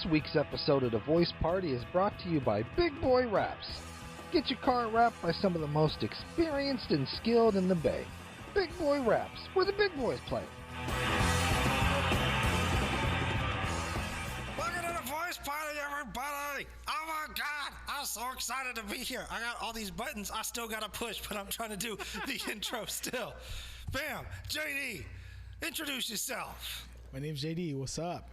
This week's episode of The Voice Party is brought to you by Big Boy Raps. Get your car wrapped by some of the most experienced and skilled in the Bay. Big Boy Raps, where the big boys play. Welcome to The Voice Party, everybody! Oh my God, I'm so excited to be here. I got all these buttons I still gotta push, but I'm trying to do the intro still. Bam, JD, introduce yourself. My name's JD. What's up?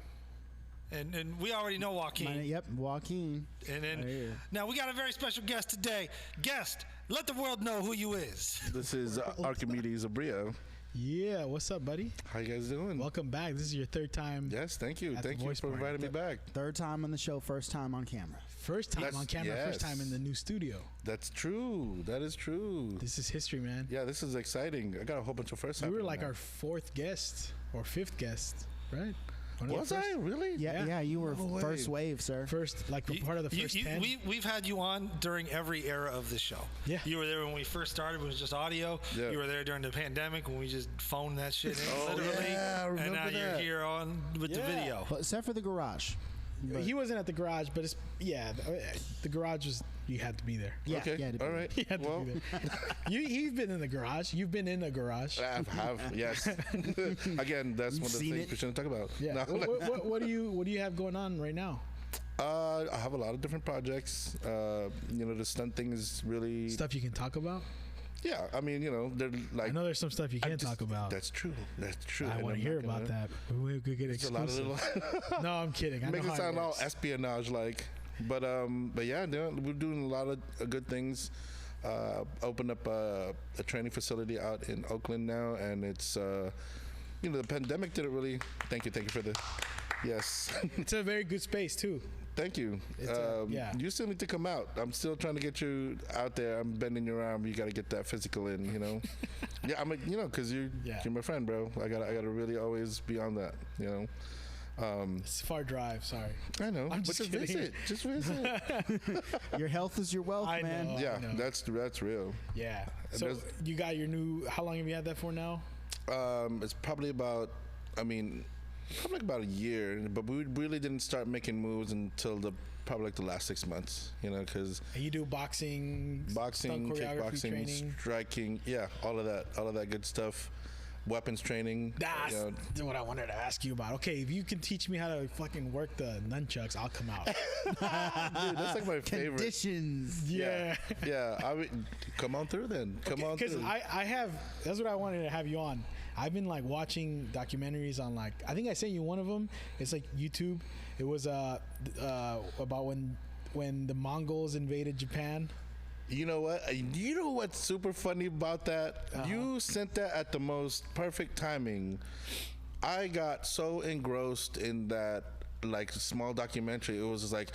And we already know Joaquin. Yep, Joaquin. And then now we got a very special guest today. Guest, let the world know who you is. This is Archimedes, Abria. Yeah, what's up, buddy? How you guys doing? Welcome back. This is your third time. Yes, thank you. at Thank the you Voice for Party. inviting me back. Third time on the show, first time on camera. First time on camera, yes. first time in the new studio. That's true. That is true. This is history, man. Yeah, this is exciting. I got a whole bunch of first time. You were like our fourth guest or fifth guest, right? Was I? Really? Yeah, you were No way. first wave, sir. First, like part of the first 10? We've had you on during every era of the show. Yeah. You were there when we first started, when it was just audio. Yeah. You were there during the pandemic when we just phoned that shit in, Oh, literally. yeah, I and remember now you're that. here on with the Yeah. video. But except for the garage. But He wasn't at the garage, but it's, the garage was, you had to be there. yeah, Okay. yeah, All right. You had to Well, be there. You've been in the garage. You've been in the garage. I have. Yes. Again, that's one of the seen things it. we shouldn't talk about. Yeah. No, What do you have going on right now? I have a lot of different projects. The stunt thing is really. Stuff you can talk about? Yeah. I mean, they're like. I know there's some stuff you can't talk about. That's true. That's true. I And want to I'm hear not about gonna- that. We could get It's a lot of exclusive. little. No, I'm kidding. I Makes know it how sound all works. espionage like, but yeah, we're doing a lot of good things. Opened up a training facility out in Oakland now, and it's the pandemic didn't really. Thank you for the. Yes, It's a very good space too. thank you. It's yeah. You still need to come out. I'm still trying to get you out there. I'm bending your arm. You got to get that physical in. Yeah, I'm because you're my friend, bro. I gotta really always be on that. It's a far drive. Sorry. I know. I'm but just just kidding. visit. your health is your wealth, I man. know. Yeah, know. that's real. Yeah. And So there's- you got your new. How long have you had that for now? It's probably about, probably about a year, but we really didn't start making moves until probably like the last 6 months, because And you do boxing, boxing, stunt choreography kickboxing, training. striking, yeah, all of that good stuff, weapons training. That's you know. what I wanted to ask you about. Okay, if you can teach me how to fucking work the nunchucks, I'll come out. Dude, that's like my favorite. Conditions. Yeah. Yeah, come on through then. Come on Because through. I have, that's what I wanted to have you on. I've been like watching documentaries on I think I sent you one of them. It's like YouTube. It was about when the Mongols invaded Japan. You know what? You know what's super funny about that? You sent that at the most perfect timing. I got so engrossed in that small documentary. It was just like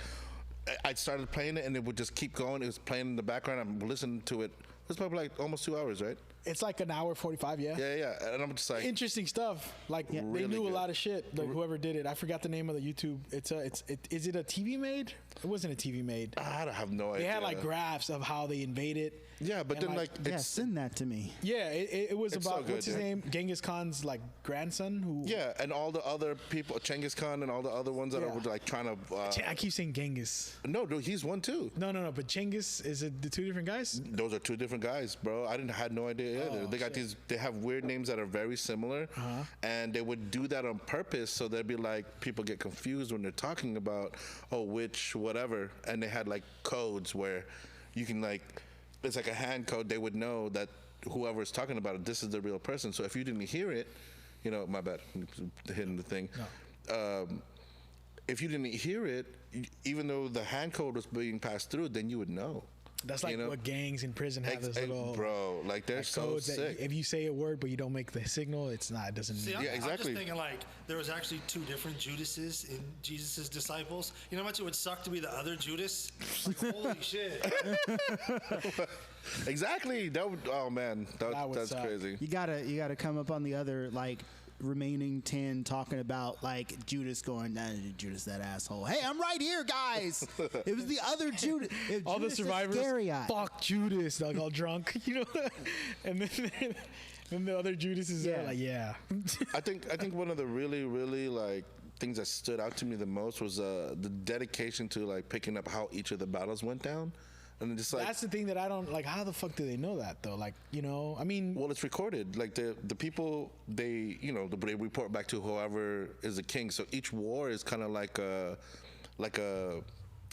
I started playing it and it would just keep going. It was playing in the background. I'm listening to it. It was probably like almost 2 hours, right? It's like an hour 45, yeah. Yeah. And I'm just like, Interesting stuff. Like they Really knew good. a lot of shit. Like whoever did it, I forgot the name of the YouTube. Is it a TV made? It wasn't a TV made. I don't have no idea. They had like graphs of how they invaded. Yeah, but and, then Yeah, it's send that to me. Yeah, it was It's about so good, what's his yeah. name? Genghis Khan's grandson who. yeah, and all the other people, Genghis Khan and all the other ones that Yeah. are trying to. I keep saying Genghis. No, dude, he's one too. No. But Genghis, is it the two different guys? Those are two different guys, bro. I had no idea either. Oh, They got shit. they have weird names that are very similar, and they would do that on purpose so they'd be like people get confused when they're talking about which whatever, and they had like codes where you can it's like a hand code. They would know that whoever's talking about it, this is the real person. So if you didn't hear it, my bad, hitting the thing. If you didn't hear it, even though the hand code was being passed through, then you would know. That's like what gangs in prison have this little bro, they're so codes that sick. if you say a word but you don't make the signal, it doesn't See, mean. I'm, Yeah, exactly. I'm just thinking there was actually two different Judases in Jesus' disciples. You know how much it would suck to be the other Judas? Holy shit. Exactly. That would. Oh man, That would that's suck. crazy. You gotta come up on the other remaining 10 talking about Judas going, nah, Judas that asshole. Hey, I'm right here, guys. It was the other Judas. All the survivors, Iscariot. fuck Judas, all drunk, and then the other Judases are Yeah. like, yeah. I think one of the really things that stood out to me the most was the dedication to like picking up how each of the battles went down. And just like that's the thing that I don't like. How the fuck do they know that though? Like, you know, I mean, well, it's recorded. Like the people, they, you know, they report back to whoever is the king. So each war is kind of like a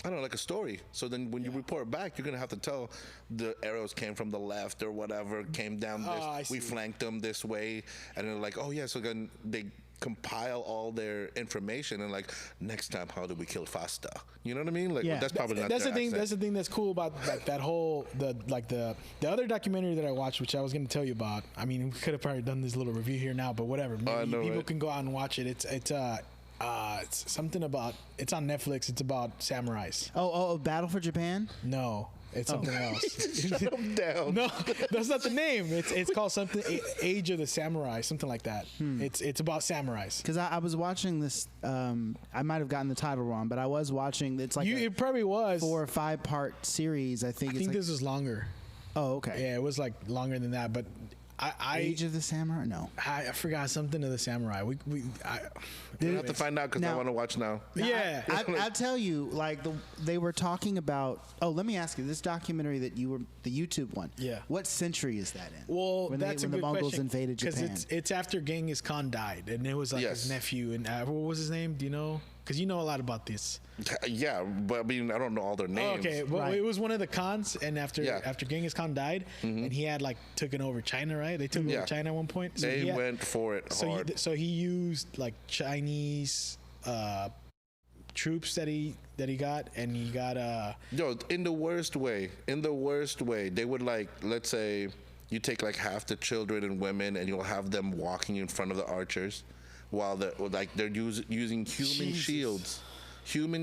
I don't know, like a story. So then when you report back, you're gonna have to tell the arrows came from the left or whatever, came down this, we flanked them this way, and they're like, oh yeah. So then they compile all their information and like, next time, how do we kill Fasta? You know what I mean? Like, Yeah. that's probably not that's the their thing. accent. That's the thing that's cool about that whole the other documentary that I watched, which I was going to tell you about. I mean, we could have probably done this little review here now, but whatever. Maybe know, people right? can go out and watch it. It's something about. It's on Netflix. It's about samurais. Oh, Battle for Japan? No, it's something else. Shut them down. No, that's not the name. It's called something Age of the Samurai, something like that. It's about samurais. Because I was watching this. I might have gotten the title wrong, but I was watching. It's like It probably was 4 or 5 part series. I think. I It's think like, this was longer. oh, okay. Yeah, it was like longer than that, but Age of the Samurai? No. I forgot something of the samurai. You have to find out because I Now- want to watch now. Yeah. I'll tell you, like they were talking about. Oh, let me ask you, this documentary that the YouTube one. Yeah. What century is that in? Well, when that's when a the good Mongols question, invaded Japan. it's after Genghis Khan died, and it was like Yes. his nephew, and what was his name? Do you know? Because you know a lot about this. Yeah, but I mean, I don't know all their names. Okay, well, Right. it was one of the Khans, and after Yeah. Genghis Khan died, and he had like taken over China, right? They took Yeah. over China at one point. So They he had- went for it hard. So he used like Chinese troops that he got, and he got Yo, in the worst way, they would like, let's say, you take like half the children and women, and you'll have them walking in front of the archers, while they're using human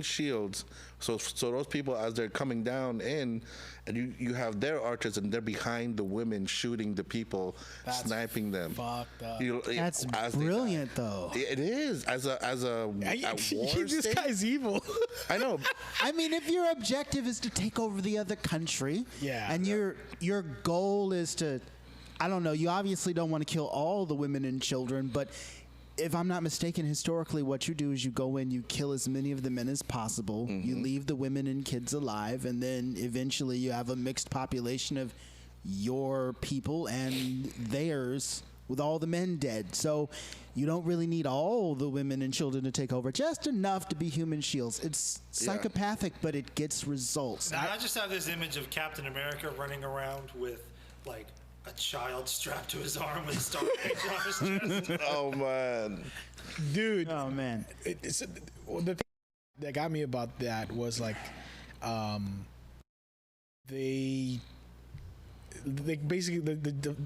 shields. So those people, as they're coming down in, and you have their archers, and they're behind the women shooting the people, sniping them. fucked up. That's as they brilliant, though. It is as a war This state. guy's evil. I know. I mean, if your objective is to take over the other country, Yeah. and your goal is to, I don't know, you obviously don't want to kill all the women and children, but if I'm not mistaken, historically, what you do is you go in, you kill as many of the men as possible, you leave the women and kids alive, and then eventually you have a mixed population of your people and theirs with all the men dead. So you don't really need all the women and children to take over, just enough to be human shields. It's psychopathic, but it gets results. Now, I just have this image of Captain America running around with like a child strapped to his arm with a Star Wars on his chest. Oh man. Dude, Oh, man. the thing that got me about that was like, they basically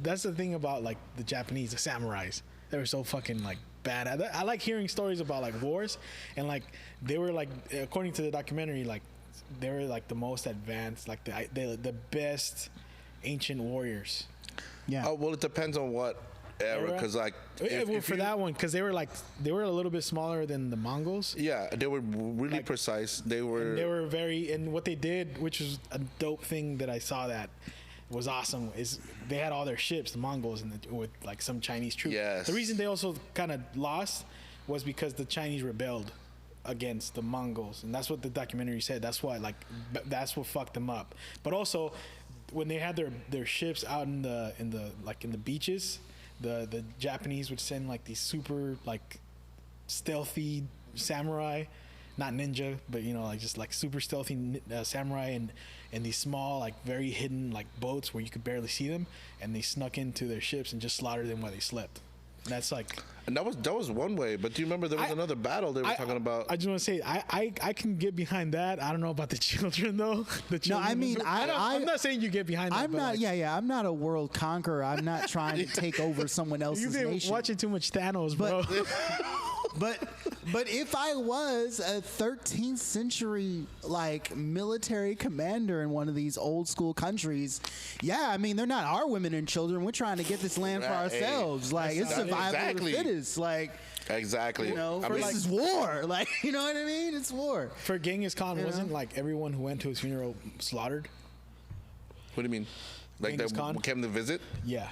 that's the thing about like the Japanese, the samurais. They were so fucking like bad. I like hearing stories about like wars, and like they were like, according to the documentary, like they were like the most advanced, like the best ancient warriors. Yeah. Oh well, it depends on what era, because like For that one, because they were a little bit smaller than the Mongols. yeah, they were really precise. They were very, and what they did, which was a dope thing that I saw that was awesome, is they had all their ships, the Mongols, with like some Chinese troops. Yes. The reason they also kind of lost was because the Chinese rebelled against the Mongols, and that's what the documentary said. That's why, like, that's what fucked them up. But also, when they had their ships out in the beaches, the Japanese would send like these super like stealthy samurai, not ninja, but you know, like just like super stealthy samurai, and these small, like very hidden like boats where you could barely see them, and they snuck into their ships and just slaughtered them while they slept. And that's like, and that was one way. But do you remember there was another battle they were talking about? I just want to say I can get behind that. I don't know about the children though. The children, I mean, I'm not saying you get behind that. I'm but not. like, I'm not a world conqueror. I'm not trying to take over someone else's You've been nation. watching too much Thanos, bro. But if I was a 13th century like military commander in one of these old school countries, yeah, I mean, they're not our women and children. We're trying to get this land for Right. ourselves. Like, it's survival Exactly. of the fittest. Like, Exactly. you know, I mean, versus war. Like, you know what I mean? It's war. For Genghis Khan, You wasn't know? like everyone who went to his funeral slaughtered? what do you mean? Like Genghis they Khan? came to visit? Yeah.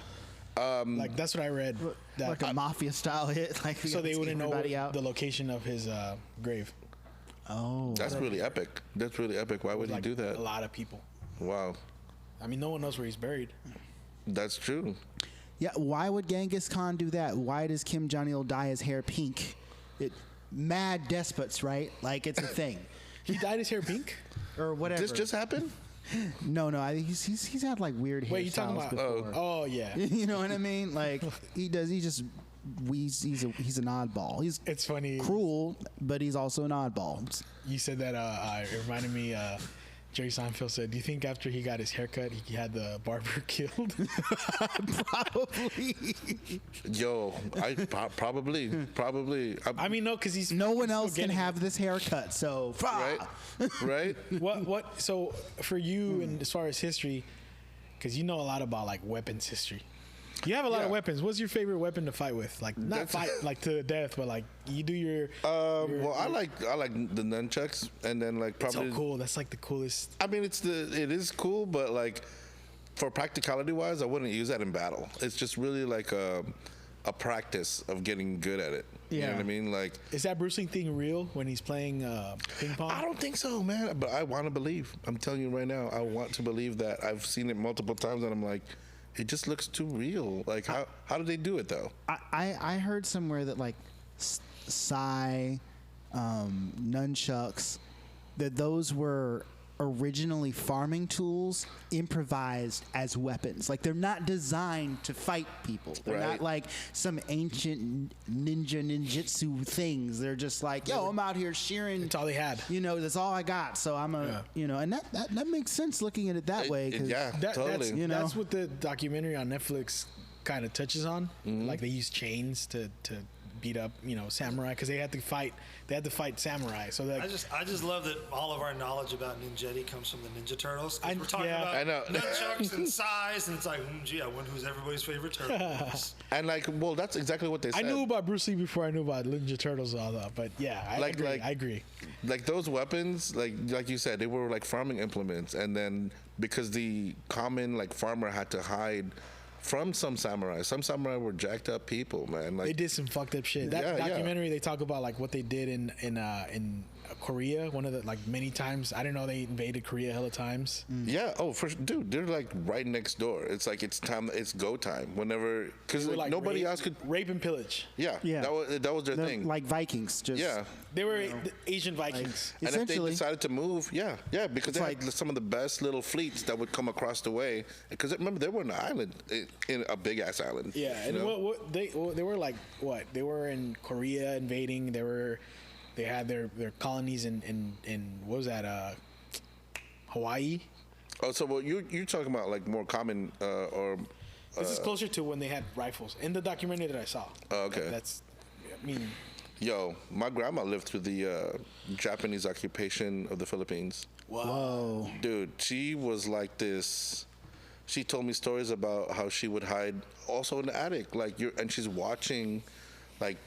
Like that's what I read. That, Like a mafia style hit. Like so they wouldn't know everybody out. the location of his grave. Oh, That's really epic. That's really epic. Why would he Like do that? A lot of people. Wow. I mean, no one knows where he's buried. That's true. yeah. Why would Genghis Khan do that? Why does Kim Jong Il dye his hair pink? Mad despots, right? Like it's a thing, He dyed his hair pink. or whatever. This just happened? no. I think he's had like weird hair. Wait, you talking about? Oh yeah. You know what I mean? Like he does. He just he's an oddball. He's It's funny. cruel, but he's also an oddball. You said that. It reminded me. Jerry Seinfeld said, "Do you think after he got his haircut, he had the barber killed?" Probably. Yo, probably. I mean, no, because he's No one still else can getting have this haircut. So Right? Right? it. What? So for you, and as far as history, because you know a lot about like weapons history. You have a lot of Yeah. weapons. What's your favorite weapon to fight with? Like not That's- fight like to the death, but like you do your. Well, I like the nunchucks, and then like It's probably. so cool. That's like the coolest. I mean, it is cool, but like for practicality wise, I wouldn't use that in battle. It's just really like a practice of getting good at it. You know Yeah. what I mean? Like, Is that Bruce Lee thing real when he's playing ping pong? I don't think so, man. But I want to believe. I'm telling you right now, I want to believe that. I've seen it multiple times, and I'm like, it just looks too real. Like, how did they do it though? I heard somewhere that like sai, nunchucks, that those were originally farming tools improvised as weapons. Like they're not designed to fight people. They're Right. not like some ancient ninjutsu things. They're just like, yo, I'm out here shearing. That's all they had. You know, that's all I got. So I'm and that makes sense looking at it that way. 'Cause Yeah, That's, totally. You know? that's what the documentary on Netflix kind of touches on. Mm-hmm. Like they use chains to beat up, samurai because they had to fight. They had to fight samurai. So like, I just love that all of our knowledge about ninjetti comes from the Ninja Turtles. 'Cause we're talking yeah. I about know. nunchucks and size, and it's like, gee, I wonder who's everybody's favorite turtle is. And like, well, that's exactly what they I said. knew about Bruce Lee before I knew about Ninja Turtles and all that. But yeah, I Like- agree. like- I agree. Like those weapons, like you said, they were like farming implements, and then because the common like farmer had to hide from some samurai. Some samurai were jacked up people, man. Like They did some fucked up shit. That Yeah, yeah. documentary, they talk about like what they did in Korea. One of the like many times. I didn't know they invaded Korea hella times. Yeah. Oh, dude, they're like right next door. It's like it's time. It's go time. Whenever, because They were, like, nobody rape- else could. rape and pillage. Yeah. Yeah. That was their they're thing. like Vikings. Just Yeah. They were the Asian Vikings. And if they essentially. decided to move, yeah, because they It's had some of the best little fleets that would come across the way. Because remember, they were in an island, in a big ass island. Yeah, and you know? they were like what? They were in Korea invading. They had their colonies in what was that? Hawaii. Oh, so well, you're talking about like more common or. This is closer to when they had rifles in the documentary that I saw. Oh, okay. That's. I mean, Yo, my grandma lived through the Japanese occupation of the Philippines. whoa. Dude, she was like this. She told me stories about how she would hide also in the attic, and she's watching, like,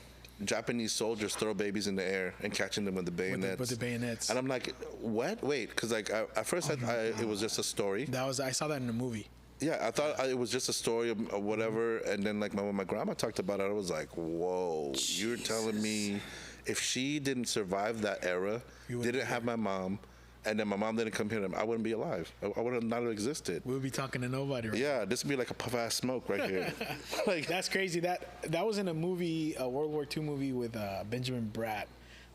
Japanese soldiers throw babies in the air and catching them with the bayonets. with the bayonets. And I'm like, what? Wait, because like at first it was just a story. I saw that in a movie. Yeah, I thought it was just a story of whatever, and then like when my grandma talked about it, I was like, "Whoa, you're telling me if she didn't survive that era, didn't have my mom, and then my mom didn't come here, I wouldn't be alive. I would have not have existed." We'll be talking to nobody. Right? Yeah, this would be like a puff ass smoke right here. Like That's crazy. That was in a movie, a World War II movie with Benjamin Bratt,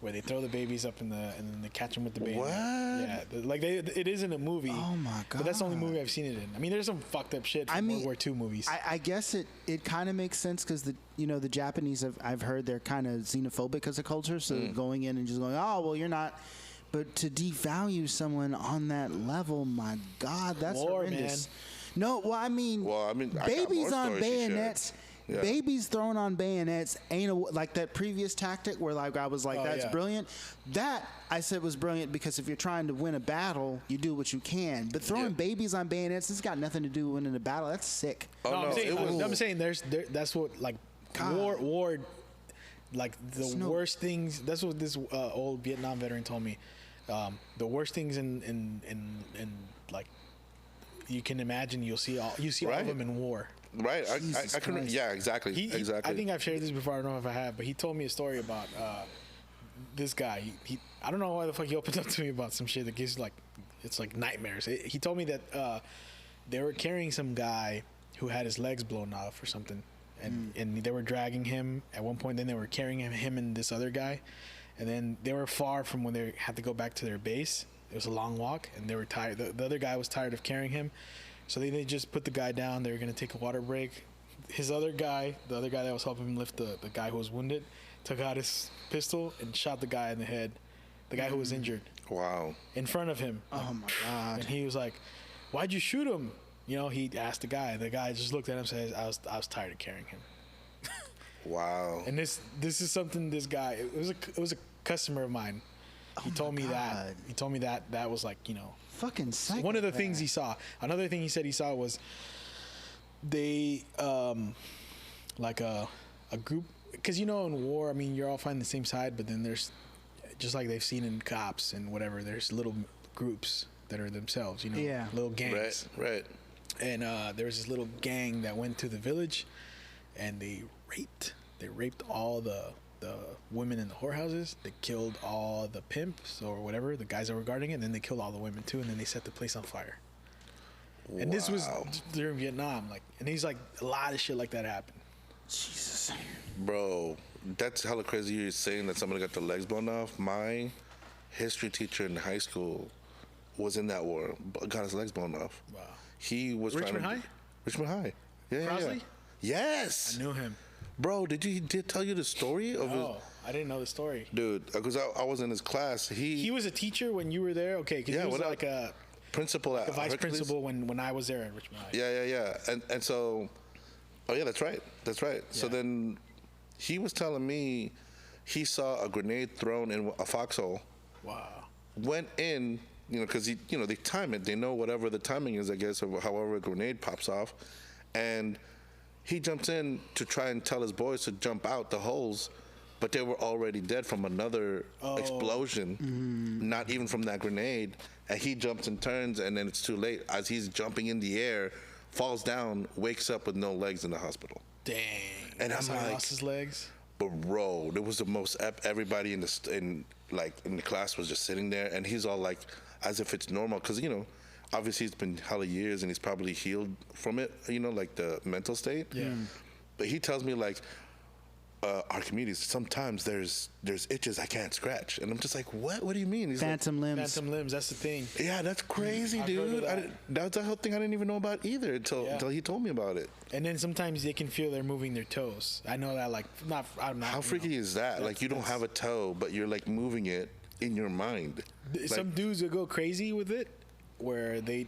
where they throw the babies up and then they catch them with the bayonet. What? Yeah, it is in a movie. Oh my But that's the only God. movie I've seen it in. I mean, there's some fucked up shit from World War II movies. I guess it kind of makes sense because the Japanese I've heard they're kind of xenophobic as a culture, so going in and just going, oh well, you're not. But to devalue someone on that level, my God, that's War, horrendous. man. No, well, I mean, I got babies more on stories she shared. bayonets. Yeah. Babies thrown on bayonets ain't like that previous tactic where like I was like, Oh, that's yeah. brilliant. That I said was brilliant because if you're trying to win a battle, you do what you can. But throwing Yeah. babies on bayonets, it's got nothing to do with winning a battle. That's sick. Oh, no, no, it was. I'm saying that's what like God. war like the no- worst things. That's what this old Vietnam veteran told me. The worst things in like you can imagine. You see all of Right. them in war. Right. Jesus I can. Christ. Yeah. Exactly. Exactly. I think I've shared this before. I don't know if I have, but he told me a story about this guy. I don't know why the fuck he opened up to me about some shit that gives like it's like nightmares. He told me that they were carrying some guy who had his legs blown off or something, and they were dragging him at one point. Then they were carrying him and this other guy, and then they were far from when they had to go back to their base. It was a long walk, and they were tired. The other guy was tired of carrying him, so they just put the guy down. They were gonna take a water break. The other guy that was helping him lift the guy who was wounded, took out his pistol and shot the guy in the head. The guy who was injured. Wow. In front of him. Oh my God. And he was like, "Why'd you shoot him?" You know, he asked the guy. The guy just looked at him and says, I was tired of carrying him. Wow. And this is something this guy, it was a customer of mine. He told me that. He told me that was like, you know, Fucking psycho. one of the things he saw. Another thing he said he saw was they like a group, because you know in war, I mean, you're all fighting the same side, but then there's, just like they've seen in cops and whatever, there's little groups that are themselves, you know, Yeah. little gangs. Right. And there was this little gang that went to the village, and they raped all the women in the whorehouses. They killed all the pimps or whatever, the guys that were guarding it, and then they killed all the women too, and then they set the place on fire. And this was during Vietnam, like, and he's like, a lot of shit like that happened. Jesus. Bro, that's hella crazy. You're saying that somebody got their legs blown off. My history teacher in high school was in that war, got his legs blown off. Wow. He was Richmond High? Richmond High. Yeah. Crosley? Yes. I knew him. Bro, did he tell you the story of his? Oh, I didn't know the story. Dude, because I was in his class. He was a teacher when you were there? Okay, because he was like a principal at vice Hercules? principal when I was there at Richmond High. Yeah. And so, oh yeah, that's right. So then he was telling me he saw a grenade thrown in a foxhole. Wow. Went in, because they time it. They know whatever the timing is, I guess, of however a grenade pops off. And he jumps in to try and tell his boys to jump out the holes, but they were already dead from another explosion, not even from that grenade. And he jumps and turns, and then it's too late. As he's jumping in the air, falls down, wakes up with no legs in the hospital. Dang. And That's I'm how he like, lost his legs? but bro, it was the most everybody in the class was just sitting there, and he's all like, as if it's normal, because obviously it's been hella years, and he's probably healed from it, like the mental state. Yeah. But he tells me like, Archimedes, sometimes there's itches I can't scratch, and I'm just like, what? What do you mean? He's Phantom limbs. Phantom limbs, that's the thing. like, yeah, that's crazy, I've heard dude. of that. That's the whole thing I didn't even know about either until he told me about it. And then sometimes they can feel they're moving their toes. I know that, like, I'm not. How freaky is that? Like, you don't have a toe, but you're like moving it in your mind. Some dudes will go crazy with it, where they,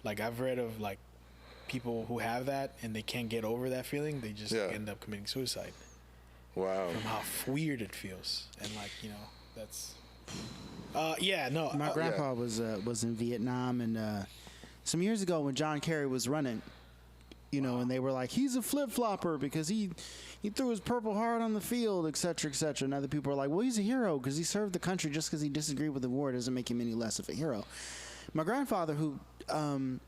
like, I've read of like people who have that and they can't get over that feeling. They just end up committing suicide. Wow. From how weird it feels, and like, that's. My grandpa was in Vietnam, and some years ago when John Kerry was running, and they were like, he's a flip flopper because he threw his Purple Heart on the field, et cetera, et cetera. And other people are like, well, he's a hero because he served the country. Just because he disagreed with the war doesn't make him any less of a hero. My grandfather, who I'm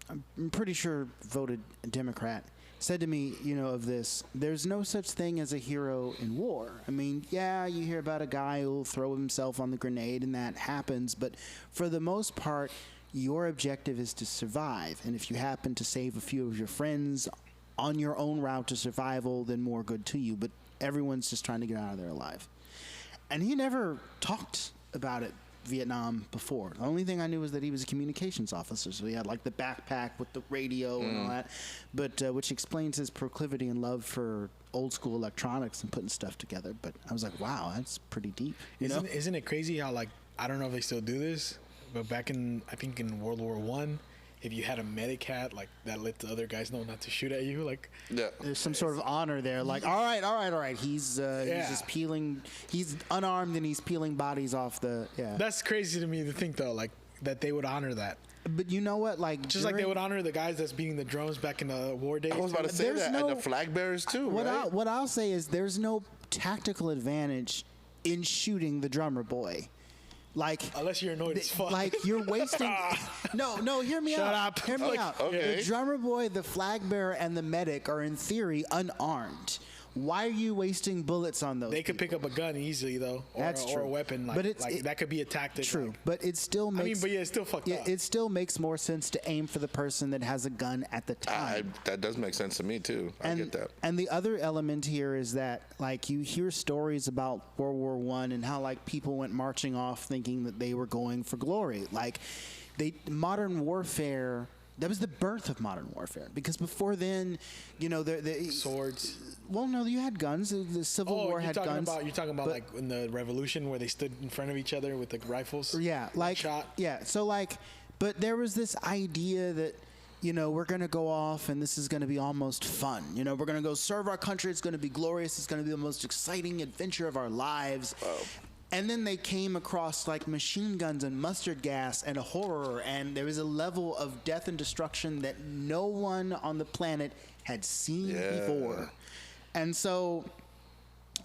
pretty sure voted Democrat, said to me, of this, there's no such thing as a hero in war. I mean, yeah, you hear about a guy who'll throw himself on the grenade and that happens, but for the most part, your objective is to survive. And if you happen to save a few of your friends on your own route to survival, then more good to you. But everyone's just trying to get out of there alive. And he never talked about it, Vietnam, before. The only thing I knew was that he was a communications officer, so he had like the backpack with the radio and all that, but which explains his proclivity and love for old school electronics and putting stuff together. But I was like, wow, that's pretty deep. Isn't it crazy how, like, I don't know if they still do this, but back in, I think in World War I, if you had a medic hat, like, that let the other guys know not to shoot at you, like, there's some sort of honor there. Like, all right. He's just peeling. He's unarmed and he's peeling bodies off the. Yeah. That's crazy to me to think, though, like, that they would honor that. But you know what? Like, just like they would honor the guys that's beating the drums back in the war days. I was about to say that, and the flag bearers too. What I'll say is there's no tactical advantage in shooting the drummer boy. Like, Unless you're annoyed as fuck. like you're wasting. No, hear me Shut out. up. Hear me out. okay. The drummer boy, the flag bearer, and the medic are in theory unarmed. Why are you wasting bullets on those? They could pick up a gun easily though, or, That's or true. a weapon. Like, But that could be a tactic. True, like- but it still makes. but yeah, it's still fucked up. It still makes more sense to aim for the person that has a gun at the time. That does make sense to me too. I get that. And the other element here is that, like, you hear stories about World War I and how, like, people went marching off thinking that they were going for glory. Like, modern warfare. That was the birth of modern warfare, because before then, you know, the Swords. Well, no, you had guns. The Civil War had guns. You're talking about but- like in the Revolution where they stood in front of each other with the rifles. Yeah, like shot. yeah. So like, but there was this idea that, you know, we're gonna go off and this is gonna be almost fun. You know, we're gonna go serve our country. It's gonna be glorious. It's gonna be the most exciting adventure of our lives. And then they came across like machine guns and mustard gas and horror, and there was a level of death and destruction that no one on the planet had seen before. And so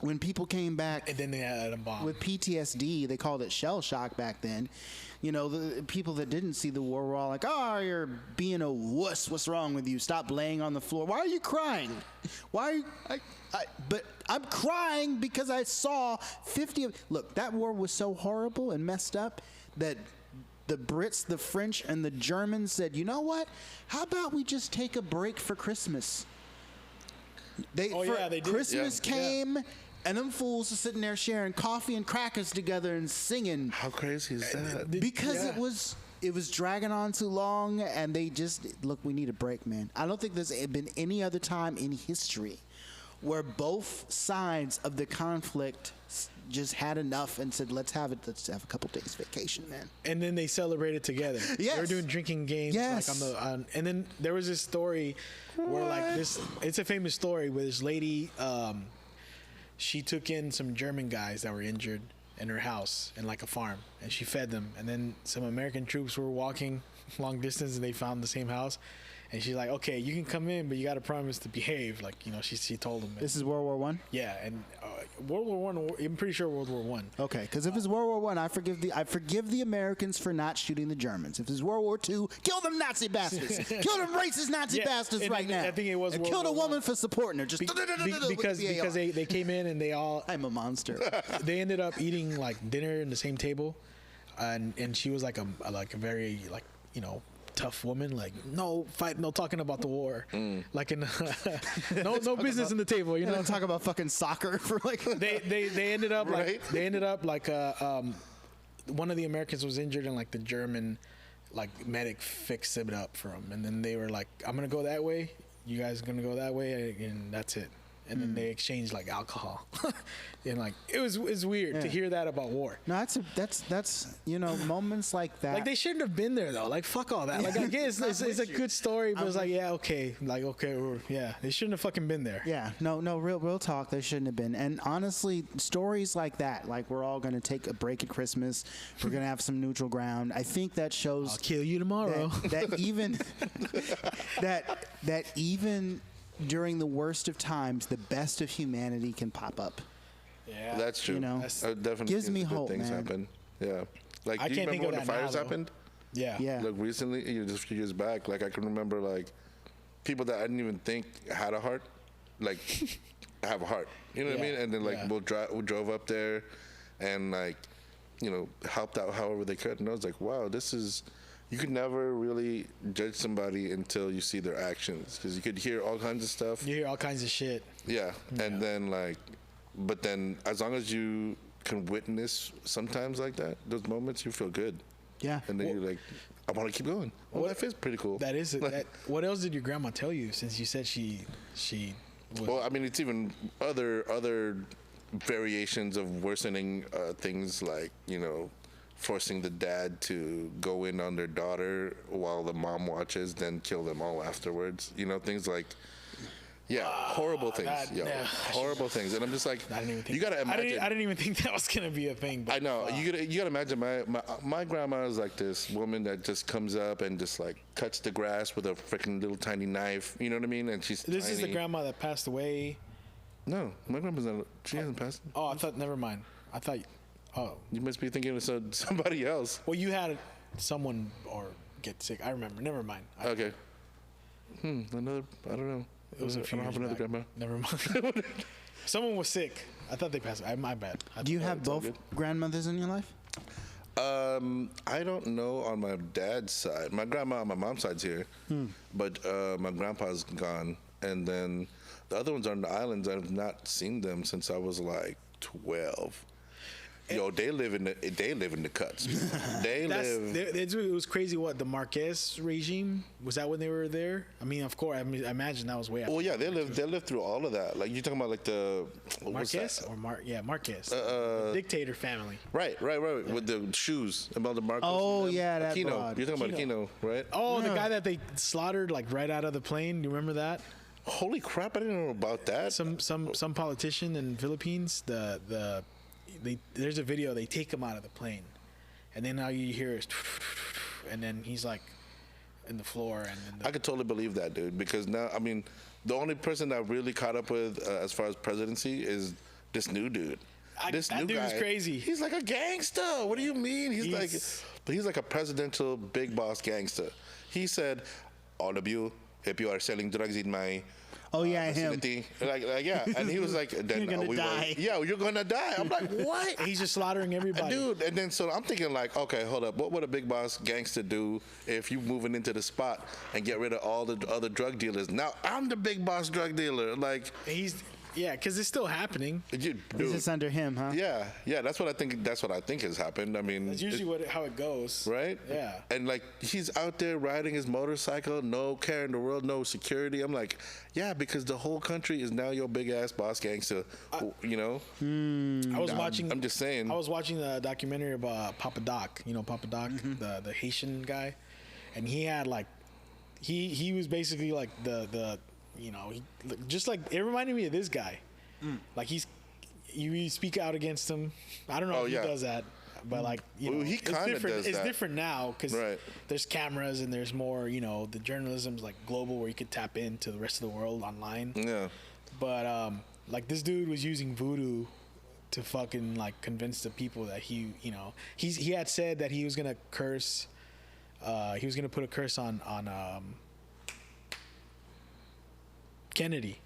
when people came back And then they had a bomb. with PTSD, they called it shell shock back then. You know, the people that didn't see the war were all like, "Oh, you're being a wuss. What's wrong with you? Stop laying on the floor. Why are you crying? Why?" But I'm crying because I saw 50 of... Look, that war was so horrible and messed up that the Brits, the French, and the Germans said, "You know what? How about we just take a break for Christmas?" They did. Christmas Yeah. came, and them fools are sitting there sharing coffee and crackers together and singing How crazy is that? because it was dragging on too long, and they just look. We need a break, man. I don't think there's been any other time in history where both sides of the conflict just had enough and said, let's have a couple days vacation, man. And then they celebrated together. Yes. They were doing drinking games. Yes. Like and then there was this story where like it's a famous story where this lady, she took in some German guys that were injured in her house in like a farm, and she fed them. And then some American troops were walking long distance and they found the same house. And she's like, "Okay, you can come in, but you got to promise to behave." Like, you know, she told him. This is World War I? Yeah, and World War One. I'm pretty sure World War One. Okay, because if it's World War I, I forgive the Americans for not shooting the Germans. If it's World War II, kill them Nazi bastards. Kill them racist Nazi Yeah, bastards and right now. I think it was and World kill the War woman I. for supporting her. Just Because they came in and they all I'm a monster. they ended up eating like dinner in the same table, and she was like a very like, you know, tough woman, like no fight, no talking about the war, like in no business in the table, you You know. don't talk about fucking soccer for like. They ended up Right. like one of the Americans was injured and like the German like medic fixed it up for him, and then they were like, "I'm gonna go that way, you guys are gonna go that way, and that's it." And then they exchanged like alcohol, and like it was weird to hear that about war. No, that's you know, moments like that. Like they shouldn't have been there though. Like fuck all that. Like I guess it's a good story, but it's like yeah, okay, like okay, yeah, they shouldn't have fucking been there. Yeah, no, real talk. They shouldn't have been. And honestly, stories like that, like we're all gonna take a break at Christmas. We're gonna have some neutral ground. I think that shows I'll kill you tomorrow. that even that even during the worst of times, the best of humanity can pop up. Yeah, That's true. You know, I've definitely gives seen me good hope, things man. happen. Yeah. Like, I do you can't remember think when of the that now, fires though. happened? yeah. Yeah. Like recently, just a few years back, like I can remember like people that I didn't even think had a heart, like have a heart. You know what I Yeah. mean? And then like Yeah. we drove up there, and like, you know, helped out however they could. And I was like, wow, this is. You could never really judge somebody until you see their actions, because you could hear all kinds of stuff. You hear all kinds of shit. Yeah, and then like, but then as long as you can witness sometimes like that, those moments, you feel good. Yeah. And then you're like, I want to keep going. Oh, that feels pretty cool. That is it. What else did your grandma tell you? Since you said she was. Well, I mean, it's even other variations of worsening things, like, you know, forcing the dad to go in on their daughter while the mom watches, then kill them all afterwards. You know, things like, horrible things. Horrible things. And I'm just like, I didn't even think you gotta imagine. I didn't even think that was gonna be a thing. But I know. You gotta imagine my grandma is like this woman that just comes up and just like cuts the grass with a freaking little tiny knife. You know what I mean? And she's This is the tiny. grandma that passed away. No, my grandma's not. She hasn't passed. Oh, I thought. Never mind. I thought. Oh, You must be thinking of somebody else. well, you had someone or get sick. I remember. Never mind. Okay. Another. I don't know. It was a few I don't years have another back. grandma. Never mind. Someone was sick. I thought they passed. My bad. Do you have both grandmothers in your life? I don't know on my dad's side. My grandma on my mom's side's here, but my grandpa's gone, and then the other ones are on the islands. I've not seen them since I was like 12. Yo, they live in the cuts. It was crazy. What, the Marquez regime, was that when they were there? I mean, of course. I imagine that was way after. Well, yeah, they lived through all of that. Like you're talking about like the Marquez or Marquez, the dictator family. Right. Yeah. With the shoes about the Marcos. Oh, yeah, that Aquino. broad. You're talking about Aquino, right? Oh, the guy that they slaughtered like right out of the plane. Do you remember that? Holy crap! I didn't know about that. Some politician in the Philippines. There's a video. They take him out of the plane, and then all you hear is, and then he's like in the floor. And then I could totally believe that, dude. Because now, I mean, the only person that really caught up with as far as presidency is this new dude. This new dude guy is crazy. He's like a gangster. What do you mean? He's like a presidential big boss gangster. He said, "All of you, if you are selling drugs in my him. vicinity," like yeah, and he was like, "Then You're gonna die." Yeah, you're gonna die. I'm like, what? he's just slaughtering everybody. Dude, and then so I'm thinking like, okay, hold up. What would a big boss gangster do if you moving into the spot and get rid of all the other drug dealers? Now I'm the big boss drug dealer. Like because it's still happening. dude, It's just under him, huh? yeah. That's what I think. That's what I think has happened. I mean, That's usually how it goes. right? Yeah. And like he's out there riding his motorcycle, no care in the world, no security. I'm like, yeah, because the whole country is now your big ass boss gangster. You know? I was watching. I'm just saying. I was watching the documentary about Papa Doc. You know Papa Doc, the Haitian guy, and he had like, he was basically like the he just like it reminded me of this guy. Like you speak out against him. I don't know if he does that, but like he kind of does It's that. different now because Right. there's cameras and there's more. The journalism's like global where you could tap into the rest of the world online. Yeah. But like this dude was using voodoo to fucking like convince the people that he had said that he was gonna curse. He was gonna put a curse on Kennedy.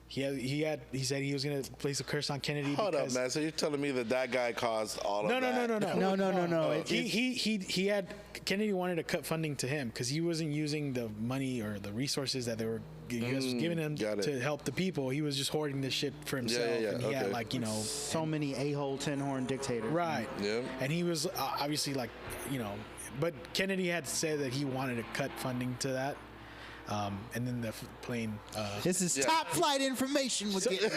He said he was gonna place a curse on Kennedy. Hold up, man. So you're telling me that guy caused all of that? No. He had Kennedy wanted to cut funding to him because he wasn't using the money or the resources that he was giving him to help the people. He was just hoarding this shit for himself. And he had like so many a-hole tin horn dictators. Right. Yeah. And he was obviously like but Kennedy had said that he wanted to cut funding to that. And then the plane. This is top flight information we're getting.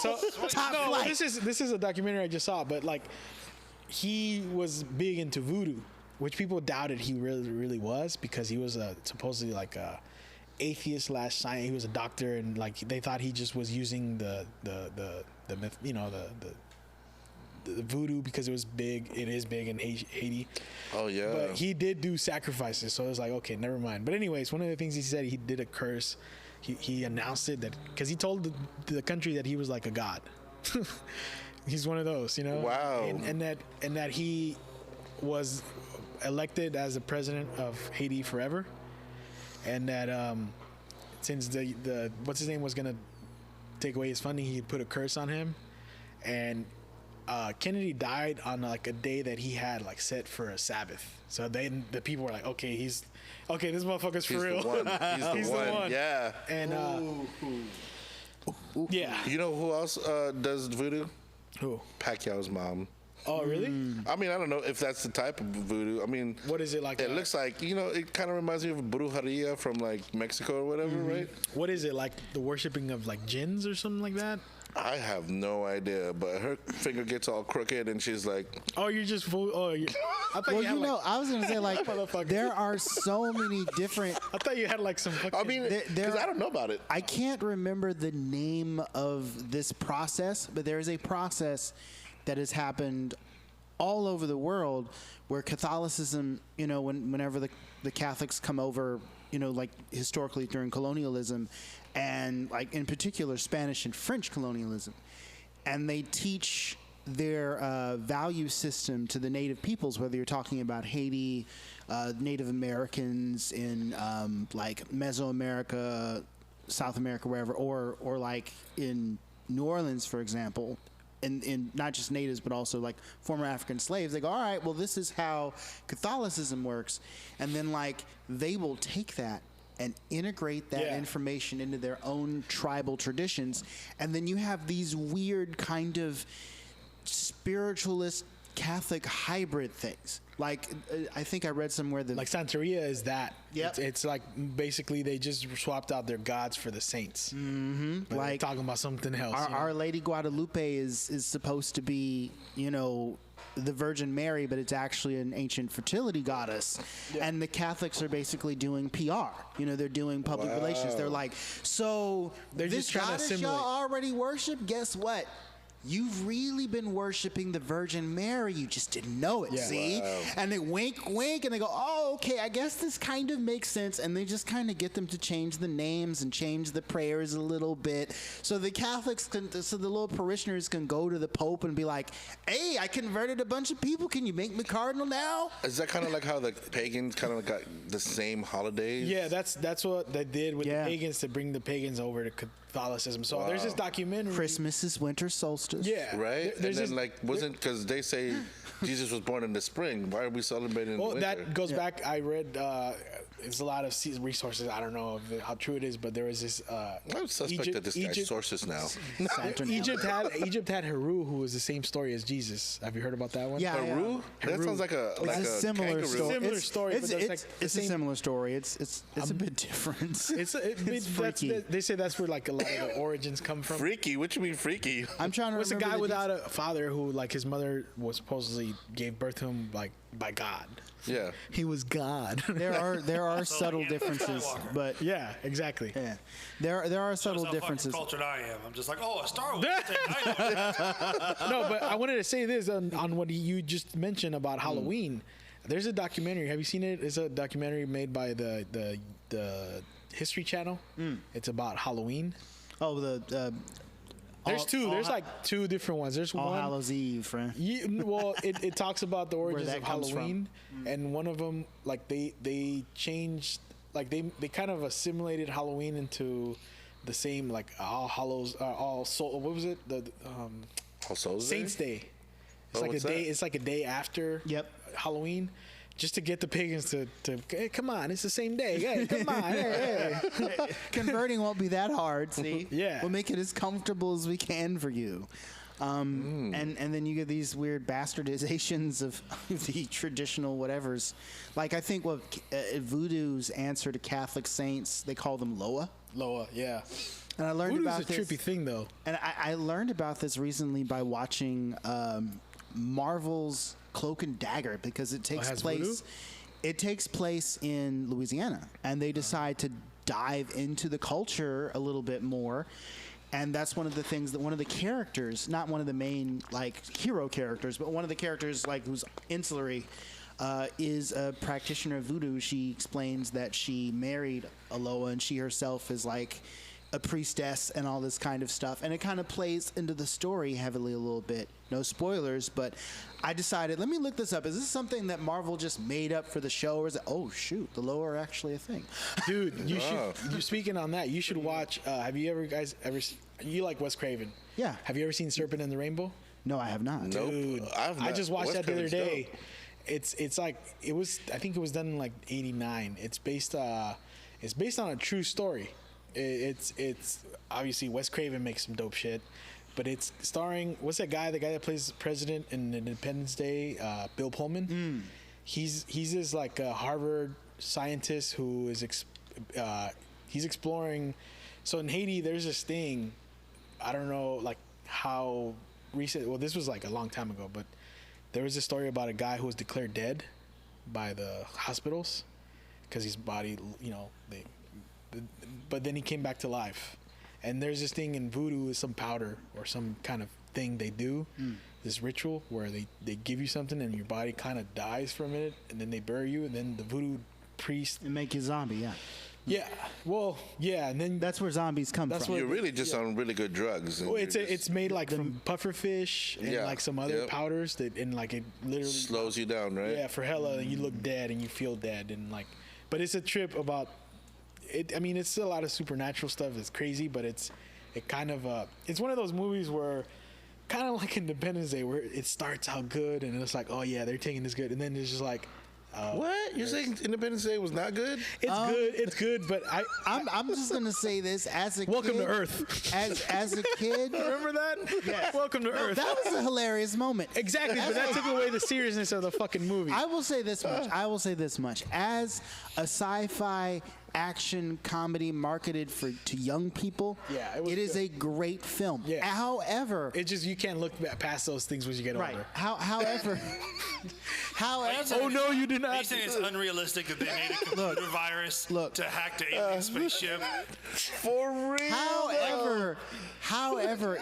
Top flight. This is a documentary I just saw, but like he was big into voodoo, which people doubted he really was because he was supposedly like a atheist / science. He was a doctor, and like they thought he just was using the myth, the voodoo because it was big. It is big in Haiti. Oh yeah. But he did do sacrifices, so it was like, okay, never mind. But anyways, one of the things he said, he did a curse. He announced it that because he told the country that he was like a god. He's one of those, Wow. And that he was elected as the president of Haiti forever, and that since the what's his name was gonna take away his funding, he put a curse on him, and Kennedy died on like a day that he had like set for a Sabbath. So then the people were like, okay, this motherfucker's for real. He's the one. Yeah. And yeah. You know who else does voodoo? Who? Pacquiao's mom. Oh, really? I mean, I don't know if that's the type of voodoo. I mean, What is it like? it looks like, it kind of reminds me of brujeria from like Mexico or whatever, right? What is it like? The worshiping of like jinns or something like that? I have no idea, but her finger gets all crooked and she's like, Oh, you're just fool. Oh, I thought Well, you had I was gonna say like Motherfucker. there are so many different. I thought you had like some fucking. I mean, because I don't know about it. I can't remember the name of this process, but there is a process that has happened all over the world where Catholicism, whenever the Catholics come over, like historically during colonialism, and like in particular Spanish and French colonialism, and they teach their value system to the native peoples, whether you're talking about Haiti, Native Americans in like Mesoamerica, South America, wherever, or like in New Orleans, for example, in not just natives but also like former African slaves. They go, all right, well, this is how Catholicism works, and then like they will take that and integrate that information into their own tribal traditions, and then you have these weird kind of spiritualist Catholic hybrid things. Like I think I read somewhere that like Santeria is that. Yep. It's like basically they just swapped out their gods for the saints. Mm-hmm. Like talking about something else. Our Lady Guadalupe is supposed to be, you know, the Virgin Mary, but it's actually an ancient fertility goddess. Yeah. And the Catholics are basically doing PR. You know, they're doing public relations. They're like, so they're this just trying goddess to assimilate. y'all already worship? Guess what? You've really been worshiping the Virgin Mary. You just didn't know it, see? Wow. And they wink, wink, and they go, oh, okay, I guess this kind of makes sense. And they just kind of get them to change the names and change the prayers a little bit. So the Catholics so the little parishioners can go to the Pope and be like, hey, I converted a bunch of people. Can you make me cardinal now? Is that kind of like how the pagans kind of got the same holidays? Yeah, that's what they did with the pagans to bring the pagans over to Catholicism. So there's this documentary. Christmas is winter solstice. Yeah. Right? And then like, wasn't, because they say Jesus was born in the spring. Why are we celebrating in the winter? That goes back, I read, it's a lot of resources. I don't know how true it is, but there was this. I'm suspect that this guy's sources now. Egypt had Heru, who was the same story as Jesus. Have you heard about that one? Yeah. Heru? That sounds like a similar kangaroo. story. Similar story, It's but it's a similar story. It's a bit different. It's freaky. They say that's where like a lot of the origins come from. Freaky? What you mean freaky? I'm trying to It's a remember guy without a father who, like, his mother was supposedly gave birth to him, like, by God. Yeah. He was God. There are subtle differences, but yeah, exactly. yeah, there are subtle differences. Cultured I am. I'm just like, oh, a Star Wars thing. I know. No, but I wanted to say this on what you just mentioned about Halloween. There's a documentary. Have you seen it? It's a documentary made by the History Channel. It's about Halloween. Oh, the There's two. There's like two different ones. There's All one. Hallows Eve, friend. Well, it talks about the origins that of comes Halloween, and one of them, like they changed, like they kind of assimilated Halloween into the same, like All Hallows, All Soul. What was it? The All Souls Saints Day. It's like what's a day. that? It's like a day after Halloween. Just to get the pagans to hey, come on, it's the same day. Hey, come on, hey. Converting won't be that hard. See, Yeah. we'll make it as comfortable as we can for you. And then you get these weird bastardizations of the traditional whatevers. Like I think what Voodoo's answer to Catholic saints, they call them Loa. Loa, yeah. And I learned Voodoo's about a this. trippy thing, though. And I learned about this recently by watching Marvel's Cloak and Dagger, because it takes has place. voodoo? It takes place in Louisiana, and they decide to dive into the culture a little bit more. And that's one of the things that one of the characters, not one of the main like hero characters, but one of the characters like who's insulary, is a practitioner of voodoo. She explains that she married Aloha, and she herself is like a priestess and all this kind of stuff, and it kind of plays into the story heavily a little bit. No spoilers, but I decided, let me look this up. Is this something that Marvel just made up for the show, or is it, oh shoot, the Loa are actually a thing? Dude, you should. You speaking on that, you should watch. Have you guys ever? You like Wes Craven? Yeah. Have you ever seen Serpent and the Rainbow? No, I have not. Nope. Dude, I just watched that the other day. It's like it was. I think it was done in like '89. It's based on a true story. It's obviously Wes Craven makes some dope shit, but it's starring the guy that plays the president in Independence Day, Bill Pullman. He's this like a Harvard scientist who is he's exploring. So in Haiti, there's this thing. I don't know like how recent. Well, this was like a long time ago, but there was a story about a guy who was declared dead by the hospitals because his body, but then he came back to life. And there's this thing in voodoo, some powder or some kind of thing they do, this ritual where they give you something and your body kind of dies for a minute, and then they bury you, and then the voodoo priest And make you a zombie, yeah. Yeah. Well, yeah, and then That's where zombies come from. You're really just on really good drugs. and well, you're just- it's made like from pufferfish and Yeah, like some other yep. powders that and like it literally slows you down, right? Yeah, for hella, and you look dead and you feel dead and like, but it's a trip about it. I mean, it's still a lot of supernatural stuff. It's crazy, but it kind of it's one of those movies where kind of like Independence Day, where it starts out good and it's like, oh yeah, they're taking this good, and then it's just like. What? You're saying Independence Day was not good? It's good, but I'm just gonna say this as a Welcome kid, to Earth. As a kid, remember that? Yes. Welcome to Earth. that was a hilarious moment. Exactly, but that took away the seriousness of the fucking movie. I will say this much. As a sci-fi action comedy marketed to young people, Yeah, it was it is good. a great film. Yeah. However, It just you can't look past those things when you get right. older. However, Oh no, you did Are you not. saying it's unrealistic that they made a computer virus to hack the alien spaceship? For real? however,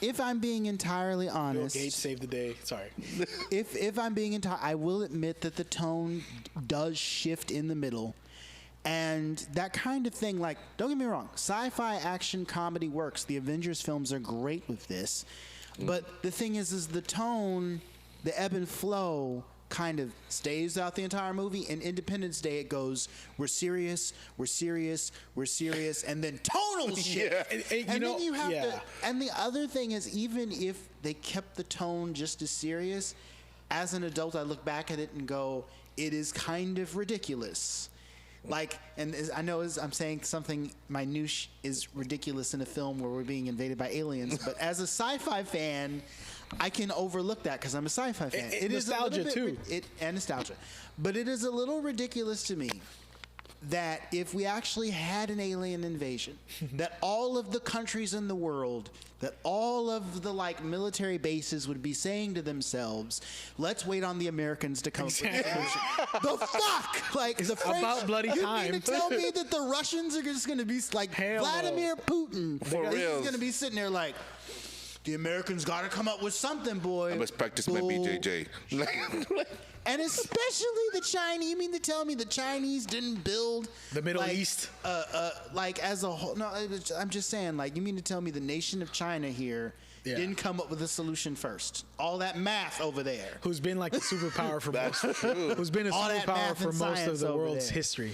if I'm being entirely Bill honest, Gates saved the day. Sorry. if I'm being I will admit that the tone does shift in the middle. And that kind of thing, like, don't get me wrong, sci-fi action comedy works. The Avengers films are great with this. But the thing is the tone, the ebb and flow kind of stays out the entire movie. In Independence Day, it goes, we're serious, and then tonal shit. Yeah. And And then you have yeah. to. And the other thing is, even if they kept the tone just as serious, as an adult, I look back at it and go, it is kind of ridiculous. Like, and I know I'm saying something minutiae is ridiculous in a film where we're being invaded by aliens, but as a sci-fi fan, I can overlook that because I'm a sci-fi fan. It is a little nostalgia, bit too. And nostalgia. But it is a little ridiculous to me that if we actually had an alien invasion, that all of the countries in the world, that all of the like military bases would be saying to themselves, let's wait on the Americans to come up with a solution. The fuck? Like the French, about bloody you time. mean to tell me that the Russians are just going to be like Hell no. Vladimir Putin? For He's reals. going to be sitting there like, the Americans got to come up with something, boy. I must practice my Bull. BJJ. And especially the Chinese. You mean to tell me the Chinese didn't build The Middle like, East? Like as a whole? No, I'm just saying. Like, you mean to tell me the nation of China here Yeah. didn't come up with a solution first? All that math over there. Who's been like the superpower for That's most? true. Who's been a All that superpower math for and most of science the over world's there. history?